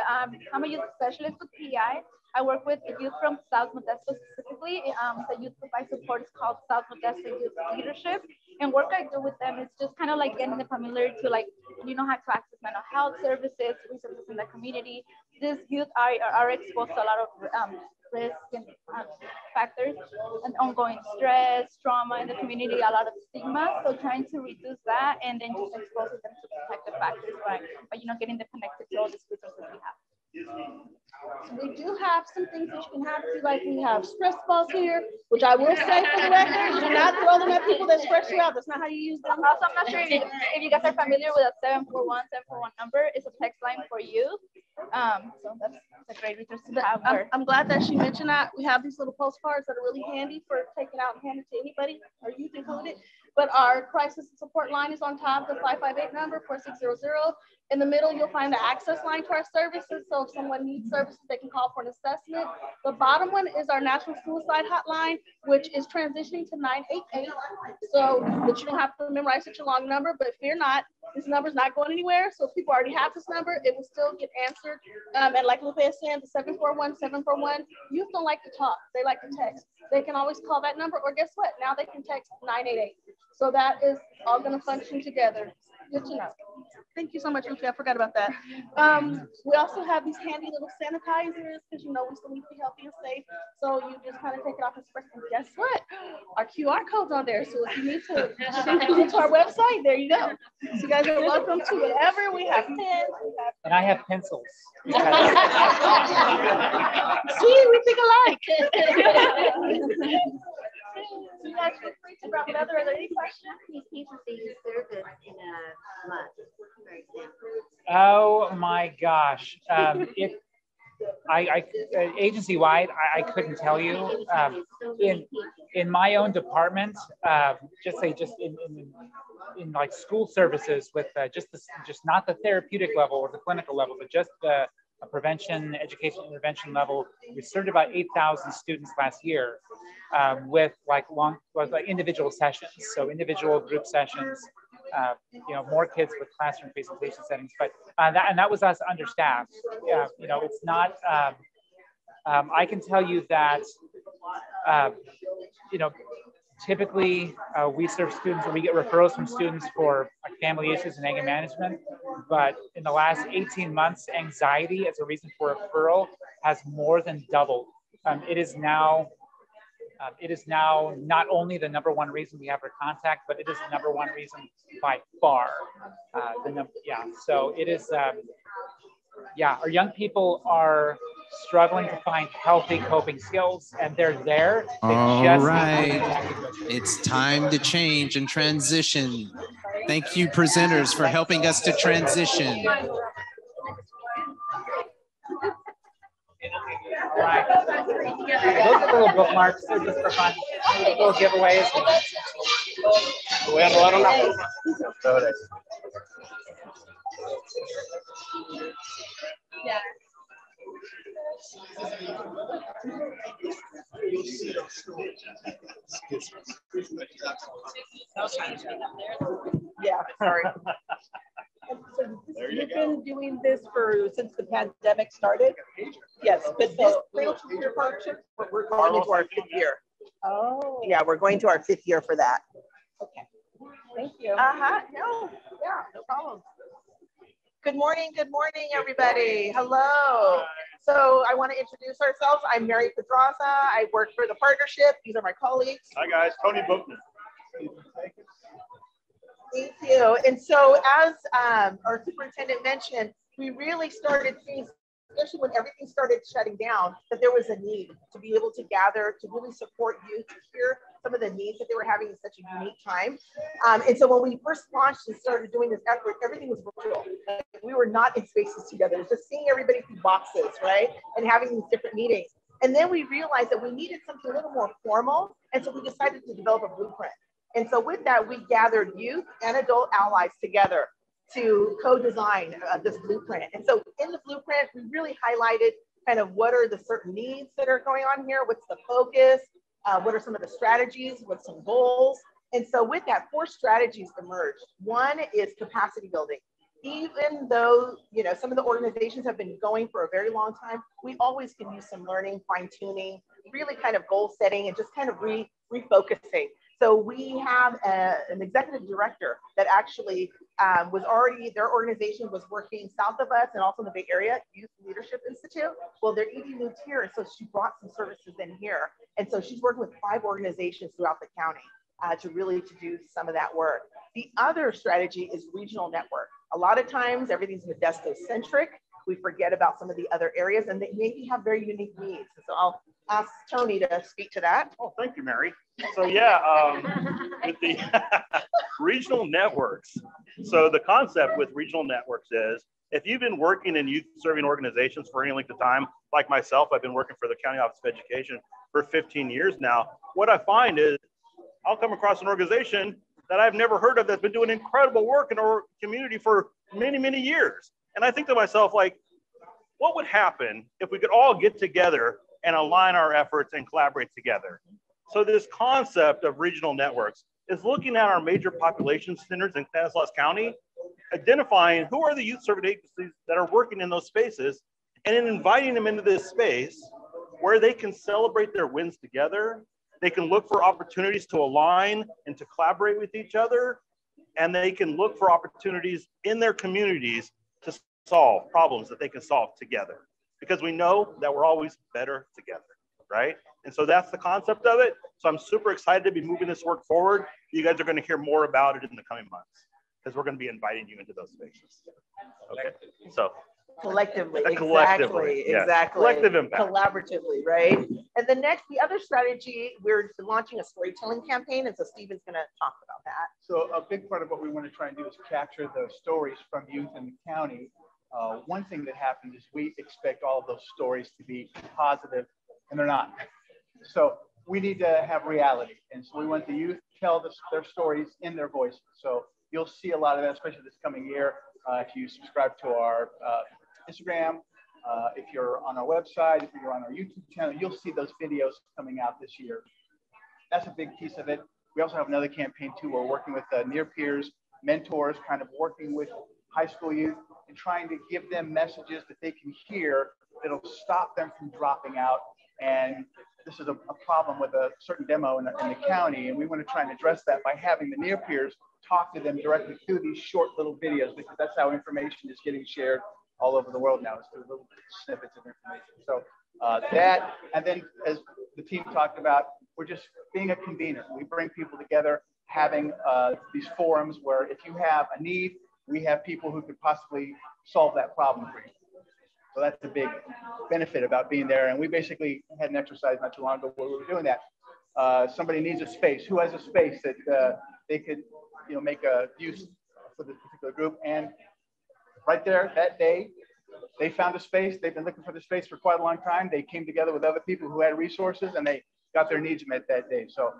T: I'm a youth specialist with PI. I work with the youth from South Modesto specifically. The youth group I support is called South Modesto Youth Leadership. And work I do with them is just kind of like getting them familiar to how to access mental health services, resources in the community. These youth are exposed to a lot of risk and factors and ongoing stress, trauma in the community, a lot of stigma. So trying to reduce that and then just exposing them to protective factors by getting them connected to all these resources we have.
S: We do have some things that you can have if you like. We have stress balls here, which I will say for the record, do not throw them at people that stress you out. That's not how you use them.
T: Also, I'm not sure if you guys are familiar with a 741 number. It's a text line for youth. So that's a great resource to have.
S: I'm glad that she mentioned that. We have these little postcards that are really handy for taking out and handing to anybody, or youth included. But our crisis support line is on top, the 558 number, 4600. In the middle, you'll find the access line to our services. So if someone needs services, they can call for an assessment. The bottom one is our National Suicide Hotline, which is transitioning to 988. So that you don't have to memorize such a long number, but fear not, this number is not going anywhere. So if people already have this number, it will still get answered. And like Lupe is saying, the 741, youth don't like to talk, they like to text. They can always call that number, or guess what? Now they can text 988. So that is all gonna function together. Good to know. Thank you so much, Lupe. I forgot about that. We also have these handy little sanitizers because we still need to be healthy and safe. So you just kind of take it off and spray. And guess what? Our QR code's on there. So if you need to get to our website, there you go. So you guys are welcome to whatever. We have pens.
R: And I have pencils.
S: See, we think alike. So you guys feel free
R: Oh my gosh. Agency-wide, I couldn't tell you. In my own department, just in like school services with just not the therapeutic level or the clinical level, but just the prevention, education, intervention level. We served about 8,000 students last year with like individual sessions, so individual group sessions. More kids with classroom presentation settings, but that was us understaffed. It's not. I can tell you that. Typically, we serve students and we get referrals from students for like family issues and anger management. But in the last 18 months, anxiety as a reason for referral has more than doubled. It is now not only the #1 reason we have for contact, but it is the #1 reason by far. So it is. Our young people are struggling to find healthy coping skills, and they're there.
A: All right, it's time to change and transition. Thank you, presenters, for helping us to transition.
R: All right. Those are little bookmarks. They're just for fun. Little giveaways.
S: Yeah.
U: Yeah, sorry. So you've been doing this since the pandemic started? Yes, but this Cradle to Career Partnership, we're going into our 5th year. Oh. Yeah, we're going to our 5th year for that. Okay. Thank you. No, yeah, no problem. Good morning, everybody. Hello. So I want to introduce ourselves. I'm Mary Pedraza. I work for the partnership. These are my colleagues.
V: Hi guys, Tony Bookman.
U: Thank you. And so as our superintendent mentioned, we really started seeing, especially when everything started shutting down, that there was a need to be able to gather, to really support youth, to hear some of the needs that they were having in such a unique time. And so when we first launched and started doing this effort, everything was virtual. We were not in spaces together, just seeing everybody through boxes, right? And having these different meetings. And then we realized that we needed something a little more formal. And so we decided to develop a blueprint. And so with that, we gathered youth and adult allies together to co-design this blueprint. And so in the blueprint, we really highlighted kind of what are the certain needs that are going on here, what's the focus, what are some of the strategies, what's some goals. And so with that, 4 strategies emerged. One is capacity building. Even though, some of the organizations have been going for a very long time, we always can use some learning, fine tuning, really kind of goal setting and just kind of refocusing. So we have an executive director that actually was already, their organization was working south of us and also in the Bay Area, Youth Leadership Institute. Well, their ED moved here, so she brought some services in here. And so she's working with 5 organizations throughout the county to do some of that work. The other strategy is regional network. A lot of times everything's Modesto-centric. We forget about some of the other areas and they maybe have very unique needs. So I'll ask Tony to speak to that.
V: Oh, thank you, Mary. So yeah, with the regional networks. So the concept with regional networks is if you've been working in youth serving organizations for any length of time, like myself, I've been working for the County Office of Education for 15 years now. What I find is I'll come across an organization that I've never heard of that's been doing incredible work in our community for many, many years. And I think to myself, like, what would happen if we could all get together and align our efforts and collaborate together? So this concept of regional networks is looking at our major population centers in Stanislaus County, identifying who are the youth service agencies that are working in those spaces, and then inviting them into this space where they can celebrate their wins together. They can look for opportunities to align and to collaborate with each other, and they can look for opportunities in their communities to solve problems that they can solve together. Because we know that we're always better together, right? And so that's the concept of it. So I'm super excited to be moving this work forward. You guys are going to hear more about it in the coming months because we're going to be inviting you into those spaces. Okay, so.
U: Collectively,
V: collectively,
U: exactly,
V: yes.
U: exactly.
V: Collective impact.
U: Collaboratively, right? And the other strategy, we're launching a storytelling campaign, and so Stephen's going to talk about that.
W: So a big part of what we want to try and do is capture the stories from youth in the county
B: one thing that happens is we expect all of those stories to be positive, and they're not. So we need to have reality. And so we want the youth to tell their stories in their voices. So you'll see a lot of that, especially this coming year. If you subscribe to our Instagram, if you're on our website, if you're on our YouTube channel, you'll see those videos coming out this year. That's a big piece of it. We also have another campaign too. We're working with near peers, mentors, kind of working with high school youth and trying to give them messages that they can hear that'll stop them from dropping out. And this is a problem with a certain demo in the county, and we want to try and address that by having the near peers talk to them directly through these short little videos, because that's how information is getting shared all over the world now, is through little snippets of information. So that, and then as the team talked about, we're just being a convener. We bring people together, having these forums where if you have a need, we have people who could possibly solve that problem for you. So that's the big benefit about being there. And we basically had an exercise not too long ago where we were doing that. Somebody needs a space. Who has a space that they could, make a use for this particular group? And right there that day, they found a space. They've been looking for the space for quite a long time. They came together with other people who had resources, and they got their needs met that day. So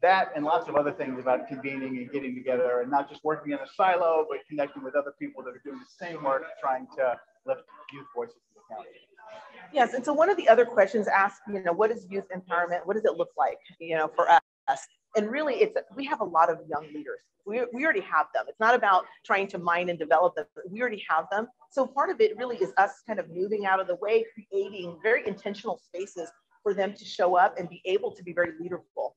B: that and lots of other things about convening and getting together and not just working in a silo, but connecting with other people that are doing the same work, trying to lift youth voices in the county.
U: Yes, and so one of the other questions asked, what is youth empowerment? What does it look like, for us? And really, we have a lot of young leaders. We already have them. It's not about trying to mine and develop them. We already have them. So part of it really is us kind of moving out of the way, creating very intentional spaces for them to show up and be able to be very leaderful,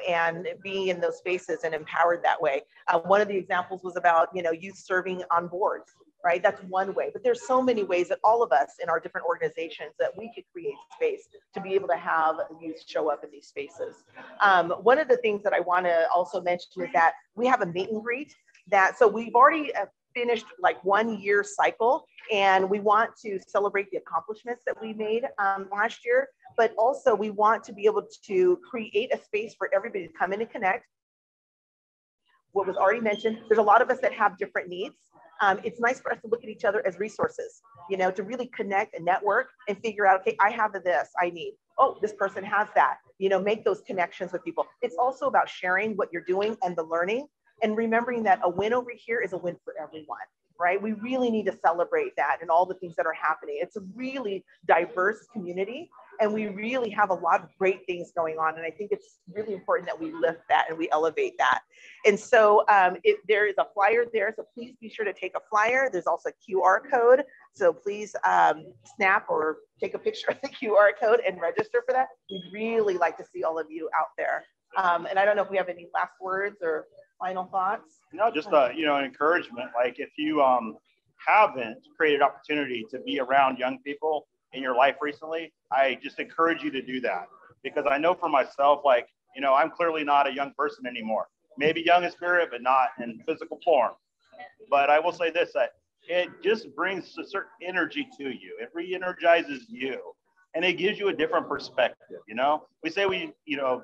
U: and being in those spaces and empowered that way. One of the examples was about, youth serving on boards, right? That's one way, but there's so many ways that all of us in our different organizations that we could create space to be able to have youth show up in these spaces. One of the things that I want to also mention is that we have a meet and greet so we've already finished like 1 year cycle, and we want to celebrate the accomplishments that we made last year, but also we want to be able to create a space for everybody to come in and connect. What was already mentioned, there's a lot of us that have different needs. It's nice for us to look at each other as resources, to really connect and network and figure out, okay, I have this I need. Oh, this person has that, make those connections with people. It's also about sharing what you're doing and the learning, and remembering that a win over here is a win for everyone, right? We really need to celebrate that and all the things that are happening. It's a really diverse community, and we really have a lot of great things going on. And I think it's really important that we lift that and we elevate that. And so there is a flyer there, so please be sure to take a flyer. There's also a QR code. So please snap or take a picture of the QR code and register for that. We'd really like to see all of you out there. And I don't know if we have any last words or final thoughts.
V: No, just an encouragement. Like if you haven't created opportunity to be around young people in your life recently, I just encourage you to do that, because I know for myself, I'm clearly not a young person anymore. Maybe young in spirit, but not in physical form. But I will say this, that it just brings a certain energy to you. It re-energizes you, and it gives you a different perspective. We say we,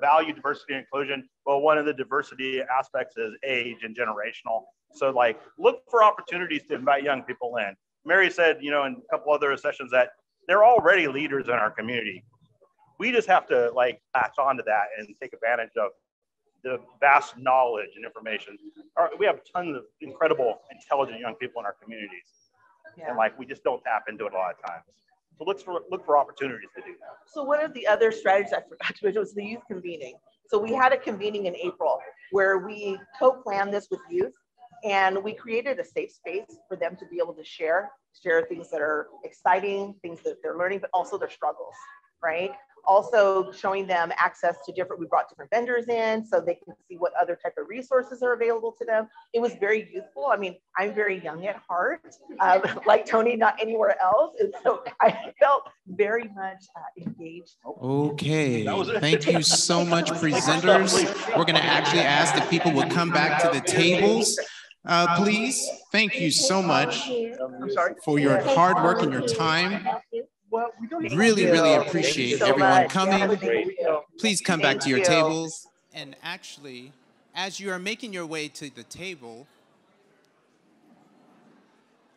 V: value diversity and inclusion. Well, one of the diversity aspects is age and generational. So look for opportunities to invite young people in. Mary said, in a couple other sessions that they're already leaders in our community. We just have to latch onto that and take advantage of the vast knowledge and information. We have tons of incredible, intelligent young people in our communities. Yeah. And we just don't tap into it a lot of times. So look for opportunities to do that.
U: So one of the other strategies I forgot to mention was the youth convening. So we had a convening in April where we co-planned this with youth, and we created a safe space for them to be able to share things that are exciting, things that they're learning, but also their struggles, right? Also showing them access to we brought different vendors in so they can see what other type of resources are available to them. It was very youthful. I mean, I'm very young at heart, like Tony, not anywhere else. And so I felt very much engaged.
A: Okay, thank you so much, presenters. We're gonna actually ask that people will come back to the tables. Please, thank you so much for your hard work and your time. Really appreciate everyone coming. Please come back to your tables. And actually, as you are making your way to the table,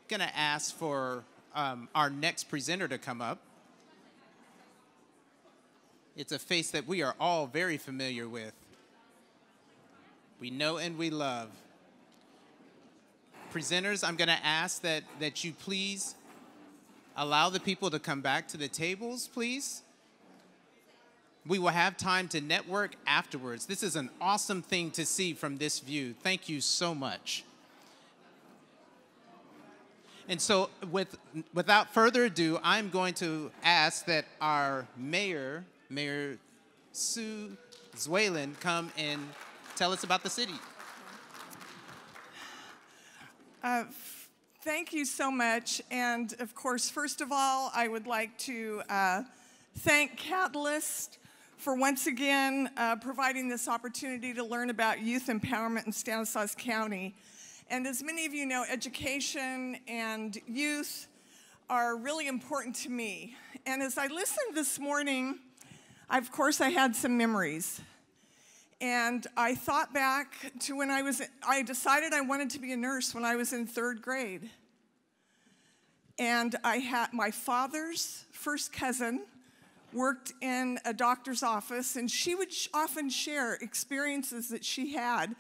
A: going to ask for our next presenter to come up. It's a face that we are all very familiar with. We know and we love. Presenters, I'm going to ask that you please allow the people to come back to the tables, please. We will have time to network afterwards. This is an awesome thing to see from this view. Thank you so much. And so without further ado, I'm going to ask that our Mayor Sue Zwalen, come and tell us about the city.
C: Thank you so much. And of course, first of all, I would like to thank Catalyst for once again providing this opportunity to learn about youth empowerment in Stanislaus County. And as many of you know, education and youth are really important to me. And as I listened this morning, of course, I had some memories. And I thought back to when I decided I wanted to be a nurse when I was in 3rd grade. And I had my father's first cousin worked in a doctor's office, and she would often share experiences that she had,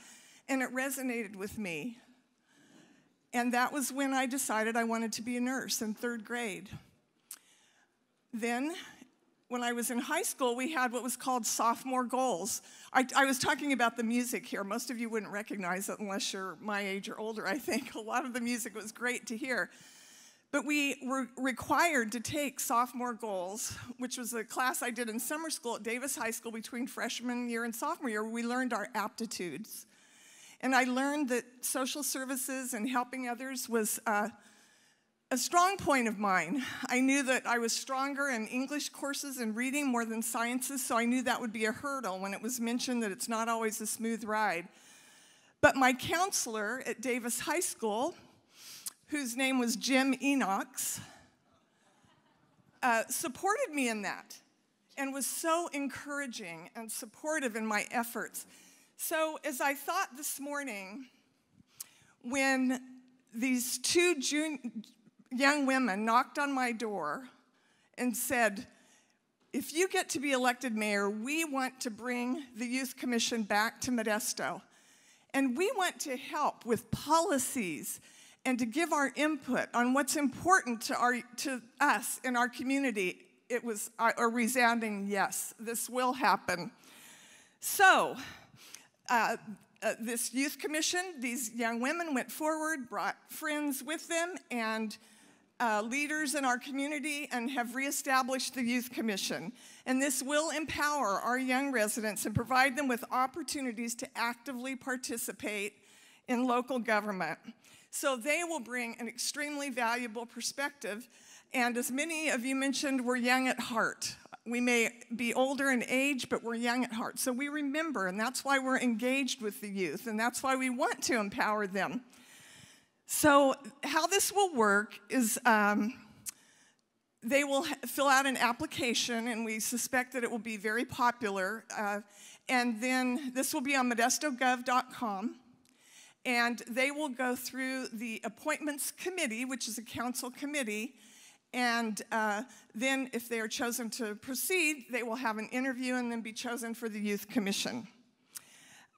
C: and it resonated with me. And that was when I decided I wanted to be a nurse in 3rd grade. Then, when I was in high school, we had what was called sophomore goals. I was talking about the music here. Most of you wouldn't recognize it unless you're my age or older, I think. A lot of the music was great to hear. But we were required to take sophomore goals, which was a class I did in summer school at Davis High School between freshman year and sophomore year, where we learned our aptitudes. And I learned that social services and helping others was a strong point of mine. I knew that I was stronger in English courses and reading more than sciences, so I knew that would be a hurdle when it was mentioned that it's not always a smooth ride. But my counselor at Davis High School, whose name was Jim Enochs, supported me in that and was so encouraging and supportive in my efforts. So as I thought this morning, when these 2 young women knocked on my door and said, if you get to be elected mayor, we want to bring the Youth Commission back to Modesto. And we want to help with policies and to give our input on what's important to us in our community. It was a resounding yes, this will happen. So this youth commission, these young women went forward, brought friends with them and leaders in our community, and have reestablished the Youth Commission. And this will empower our young residents and provide them with opportunities to actively participate in local government. So they will bring an extremely valuable perspective. And as many of you mentioned, we're young at heart. We may be older in age, but we're young at heart. So we remember, and that's why we're engaged with the youth, and that's why we want to empower them. So how this will work is they will fill out an application, and we suspect that it will be very popular. And then this will be on modestogov.com. And they will go through the appointments committee, which is a council committee. And then if they are chosen to proceed, they will have an interview and then be chosen for the Youth Commission.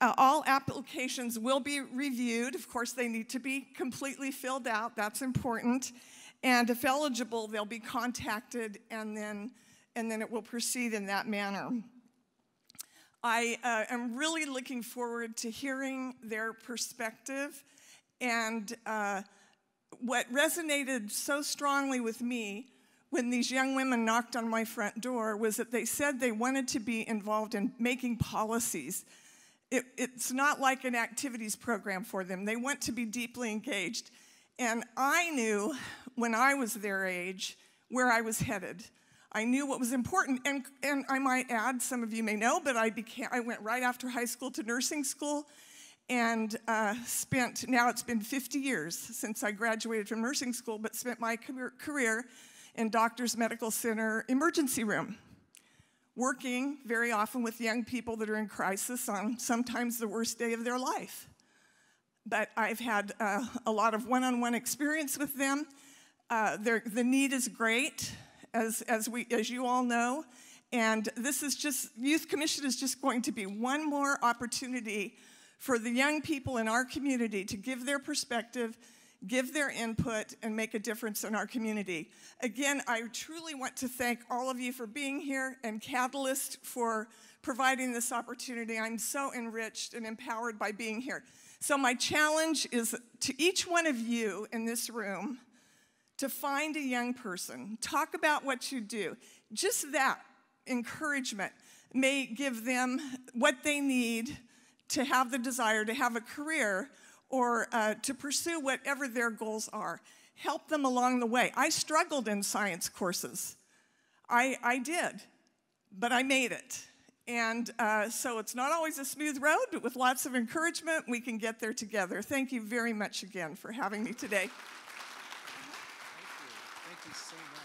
C: All applications will be reviewed. Of course, they need to be completely filled out. That's important. And if eligible, they'll be contacted, and then it will proceed in that manner. I am really looking forward to hearing their perspective. And what resonated so strongly with me when these young women knocked on my front door was that they said they wanted to be involved in making policies. It's not like an activities program for them. They want to be deeply engaged. And I knew when I was their age where I was headed. I knew what was important. And I might add, some of you may know, but I went right after high school to nursing school and now it's been 50 years since I graduated from nursing school, but spent my career in Doctor's Medical Center emergency room, working very often with young people that are in crisis on sometimes the worst day of their life. but I've had a lot of one-on-one experience with them. The need is great, as you all know, and this is just, Youth Commission is just going to be one more opportunity for the young people in our community to give their perspective, give their input, and make a difference in our community. Again, I truly want to thank all of you for being here and Catalyst for providing this opportunity. I'm so enriched and empowered by being here. So my challenge is to each one of you in this room to find a young person, talk about what you do. Just that encouragement may give them what they need to have the desire to have a career or to pursue whatever their goals are. Help them along the way. I struggled in science courses. I did, but I made it. And so it's not always a smooth road, but with lots of encouragement, we can get there together. Thank you very much again for having me today.
A: Thank you so much.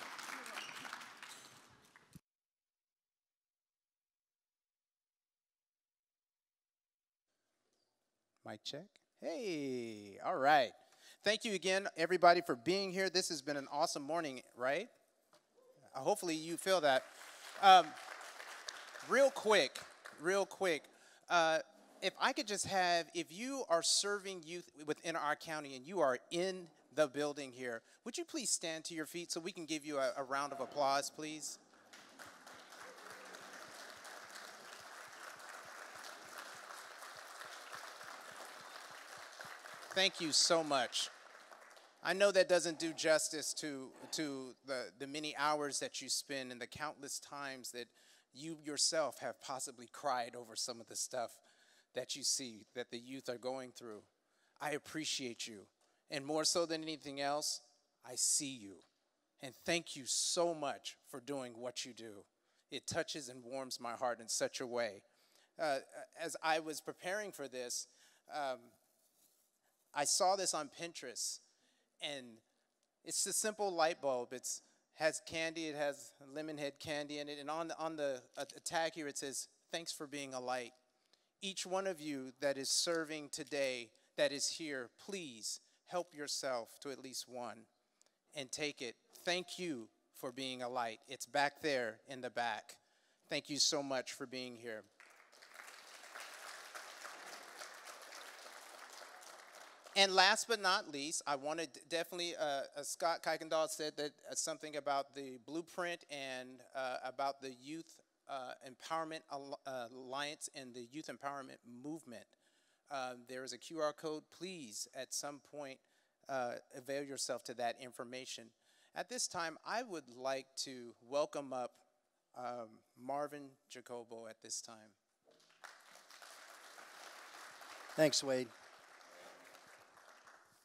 A: Mic check. Hey, all right. Thank you again, everybody, for being here. This has been an awesome morning, right? Hopefully you feel that. Real quick, if I could just have, if you are serving youth within our county and you are in the building here, would you please stand to your feet so we can give you a round of applause, please? Thank you so much. I know that doesn't do justice to the many hours that you spend and the countless times that you yourself have possibly cried over some of the stuff that you see that the youth are going through. I appreciate you. And more so than anything else, I see you. And thank you so much for doing what you do. It touches and warms my heart in such a way. As I was preparing for this, I saw this on Pinterest, and it's a simple light bulb. It has candy, it has lemon head candy in it, and on the tag here it says, "Thanks for being a light." Each one of you that is serving today, that is here, please help yourself to at least one and take it. Thank you for being a light. It's back there in the back. Thank you so much for being here. And last but not least, I wanted definitely, Scott Kuykendall said that something about the blueprint and about the Youth Empowerment Alliance and the Youth Empowerment Movement. There is a QR code. Please, at some point, avail yourself to that information. At this time, I would like to welcome up Marvin Jacobo at this time.
D: Thanks, Wade.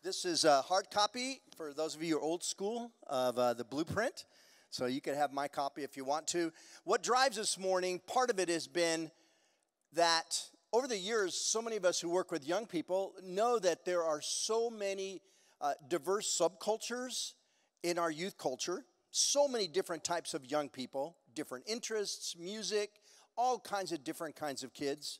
D: This is a hard copy for those of you who are old school of the blueprint. So you can have my copy if you want to. What drives this morning, part of it has been that over the years, so many of us who work with young people know that there are so many diverse subcultures in our youth culture, so many different types of young people, different interests, music, all kinds of different kinds of kids.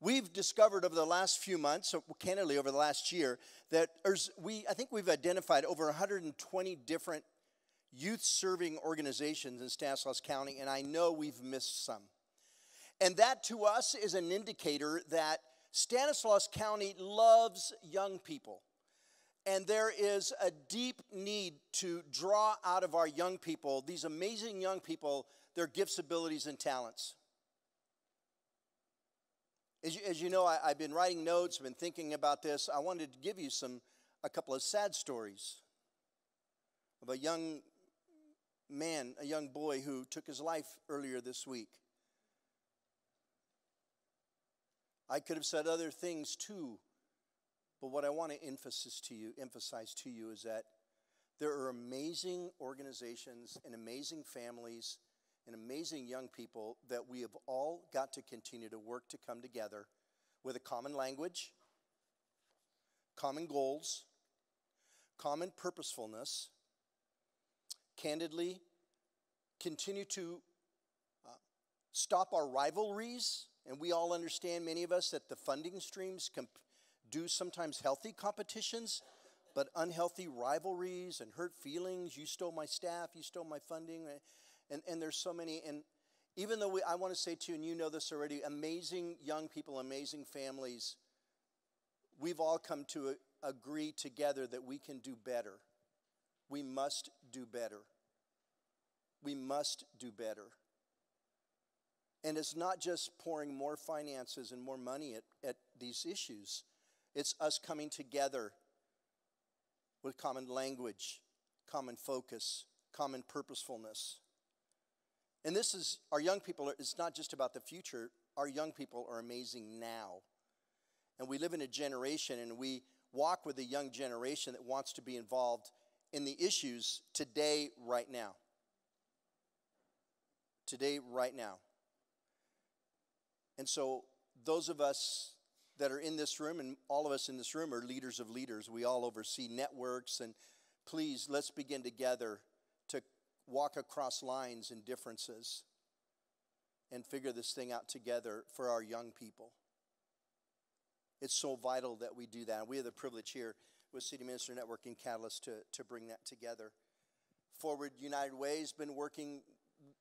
D: We've discovered over the last few months, candidly over the last year, that I think we've identified over 120 different youth-serving organizations in Stanislaus County, and I know we've missed some. And that to us is an indicator that Stanislaus County loves young people. And there is a deep need to draw out of our young people, these amazing young people, their gifts, abilities, and talents. As you know, I've been writing notes, I've been thinking about this. I wanted to give you a couple of sad stories of a young man, a young boy who took his life earlier this week. I could have said other things too, but what I want to emphasize to you is that there are amazing organizations and amazing families and amazing young people that we have all got to continue to work to come together with a common language, common goals, common purposefulness, candidly continue to stop our rivalries. And we all understand, many of us, that the funding streams do sometimes healthy competitions, but unhealthy rivalries and hurt feelings. You stole my staff, you stole my funding, and there's so many. And even though I want to say to you, and you know this already, amazing young people, amazing families, we've all come to agree together that we can do better. We must do better. We must do better. And it's not just pouring more finances and more money at these issues. It's us coming together with common language, common focus, common purposefulness. And this is, our young people, it's not just about the future. Our young people are amazing now. And we live in a generation, and we walk with a young generation that wants to be involved in the issues today, right now. Today, right now. And so those of us that are in this room, and all of us in this room are leaders of leaders. We all oversee networks, and please, let's begin together to walk across lines and differences and figure this thing out together for our young people. It's so vital that we do that. We have the privilege here with City Minister Network and Catalyst to bring that together. Forward United Way has been working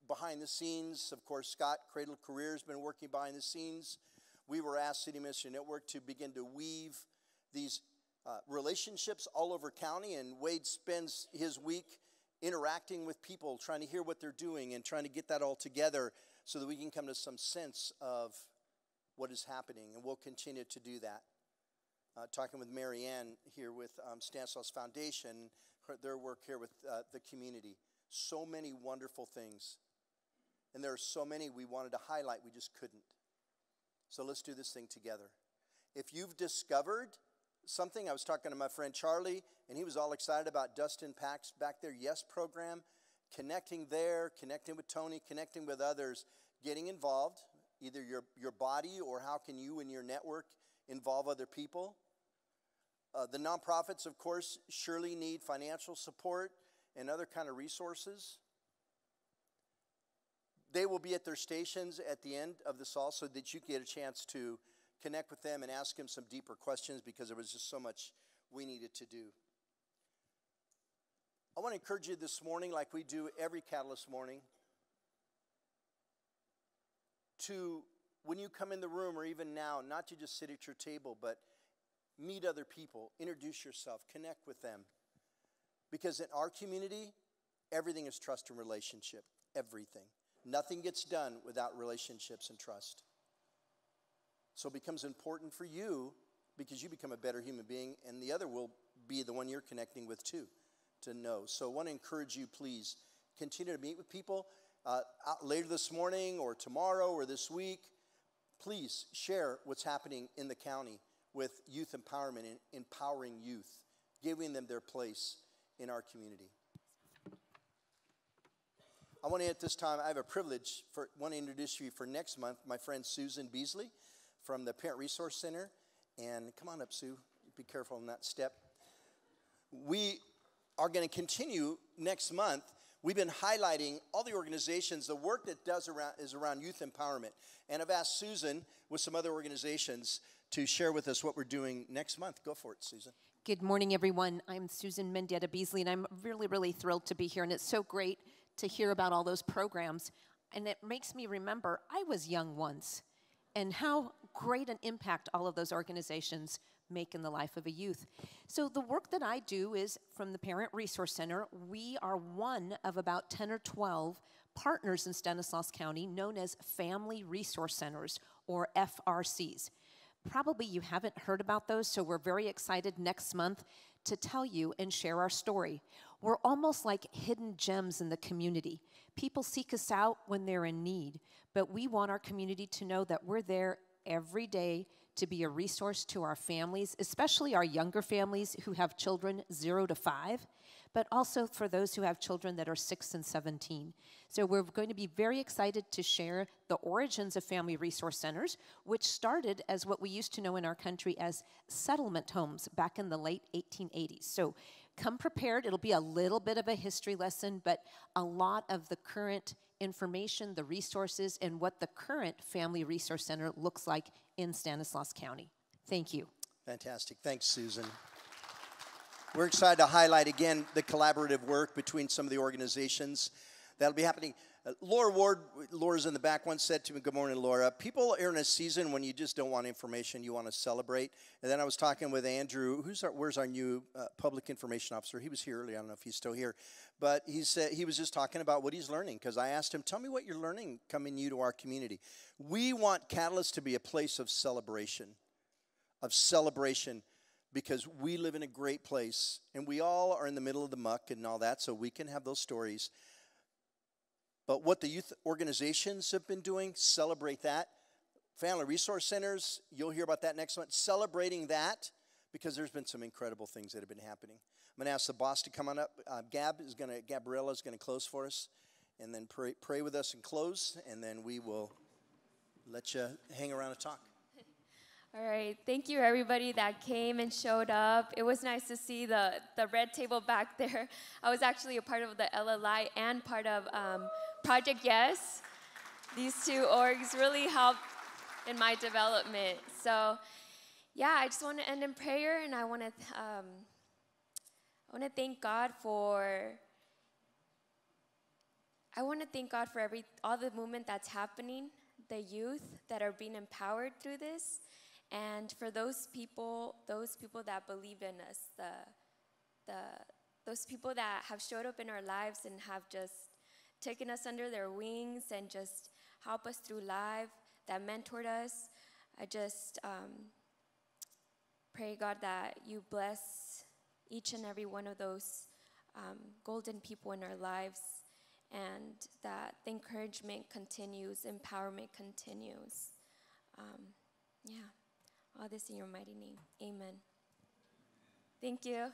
D: behind the scenes. Of course, Scott, Cradle Career, has been working behind the scenes. We were asked, City Ministry Network, to begin to weave these relationships all over county, and Wade spends his week interacting with people, trying to hear what they're doing and trying to get that all together so that we can come to some sense of what is happening, and we'll continue to do that. Talking with Mary Ann here with Stanislaus Foundation, their work here with the community. So many wonderful things. And there are so many we wanted to highlight, we just couldn't. So let's do this thing together. If you've discovered something, I was talking to my friend Charlie, and he was all excited about Dustin Pack's Back There Yes program, connecting there, connecting with Tony, connecting with others, getting involved, either your body or how can you and your network involve other people. The nonprofits, of course, surely need financial support and other kind of resources. They will be at their stations at the end of this all so that you get a chance to connect with them and ask them some deeper questions, because there was just so much we needed to do. I want to encourage you this morning, like we do every Catalyst morning, to, when you come in the room or even now, not to just sit at your table, but meet other people, introduce yourself, connect with them. Because in our community, everything is trust and relationship, everything. Nothing gets done without relationships and trust. So it becomes important for you because you become a better human being, and the other will be the one you're connecting with too, to know. So I want to encourage you, please, continue to meet with people later this morning or tomorrow or this week. Please share what's happening in the county with youth empowerment and empowering youth, giving them their place in our community. I want to, at this time, I have a privilege want to introduce you for next month, my friend Susan Beasley from the Parent Resource Center. And come on up, Sue. Be careful on that step. We are going to continue next month. We've been highlighting all the organizations, the work that is around youth empowerment. And I've asked Susan with some other organizations to share with us what we're doing next month. Go for it, Susan.
I: Good morning, everyone. I'm Susan Mendieta Beasley, and I'm really, really thrilled to be here. And it's so great to hear about all those programs. And it makes me remember I was young once, and how great an impact all of those organizations make in the life of a youth. So the work that I do is from the Parent Resource Center. We are one of about 10 or 12 partners in Stanislaus County known as Family Resource Centers, or FRCs. Probably you haven't heard about those, so we're very excited next month to tell you and share our story. We're almost like hidden gems in the community. People seek us out when they're in need, but we want our community to know that we're there every day to be a resource to our families, especially our younger families who have children 0 to 5, but also for those who have children that are 6 and 17. So we're going to be very excited to share the origins of Family Resource Centers, which started as what we used to know in our country as settlement homes back in the late 1880s. So come prepared. It'll be a little bit of a history lesson, but a lot of the current information, the resources, and what the current Family Resource Center looks like in Stanislaus County. Thank you.
D: Fantastic. Thanks, Susan. We're excited to highlight again the collaborative work between some of the organizations that'll be happening. Laura Ward, Laura's in the back, once said to me, good morning, Laura, people are in a season when you just don't want information, you want to celebrate. And then I was talking with Andrew, where's our new public information officer? He was here earlier, I don't know if he's still here. But he said he was just talking about what he's learning, because I asked him, tell me what you're learning coming new to our community. We want Catalyst to be a place of celebration, because we live in a great place, and we all are in the middle of the muck and all that, so we can have those stories. But what the youth organizations have been doing, celebrate that. Family resource centers, you'll hear about that next month. Celebrating that, because there's been some incredible things that have been happening. I'm going to ask the boss to come on up. Gabriella is going to close for us, and then pray with us and close, and then we will let you hang around and talk.
E: All right, thank you everybody that came and showed up. It was nice to see the red table back there. I was actually a part of the LLI and part of Project Yes. These two orgs really helped in my development. So yeah, I just want to end in prayer, and I want to thank God for all the movement that's happening, the youth that are being empowered through this. And for those people that believe in us, those people that have showed up in our lives and have just taken us under their wings and just help us through life, that mentored us, I just pray, God, that you bless each and every one of those golden people in our lives, and that the encouragement continues, empowerment continues. Yeah. All this in your mighty name. Amen. Thank you.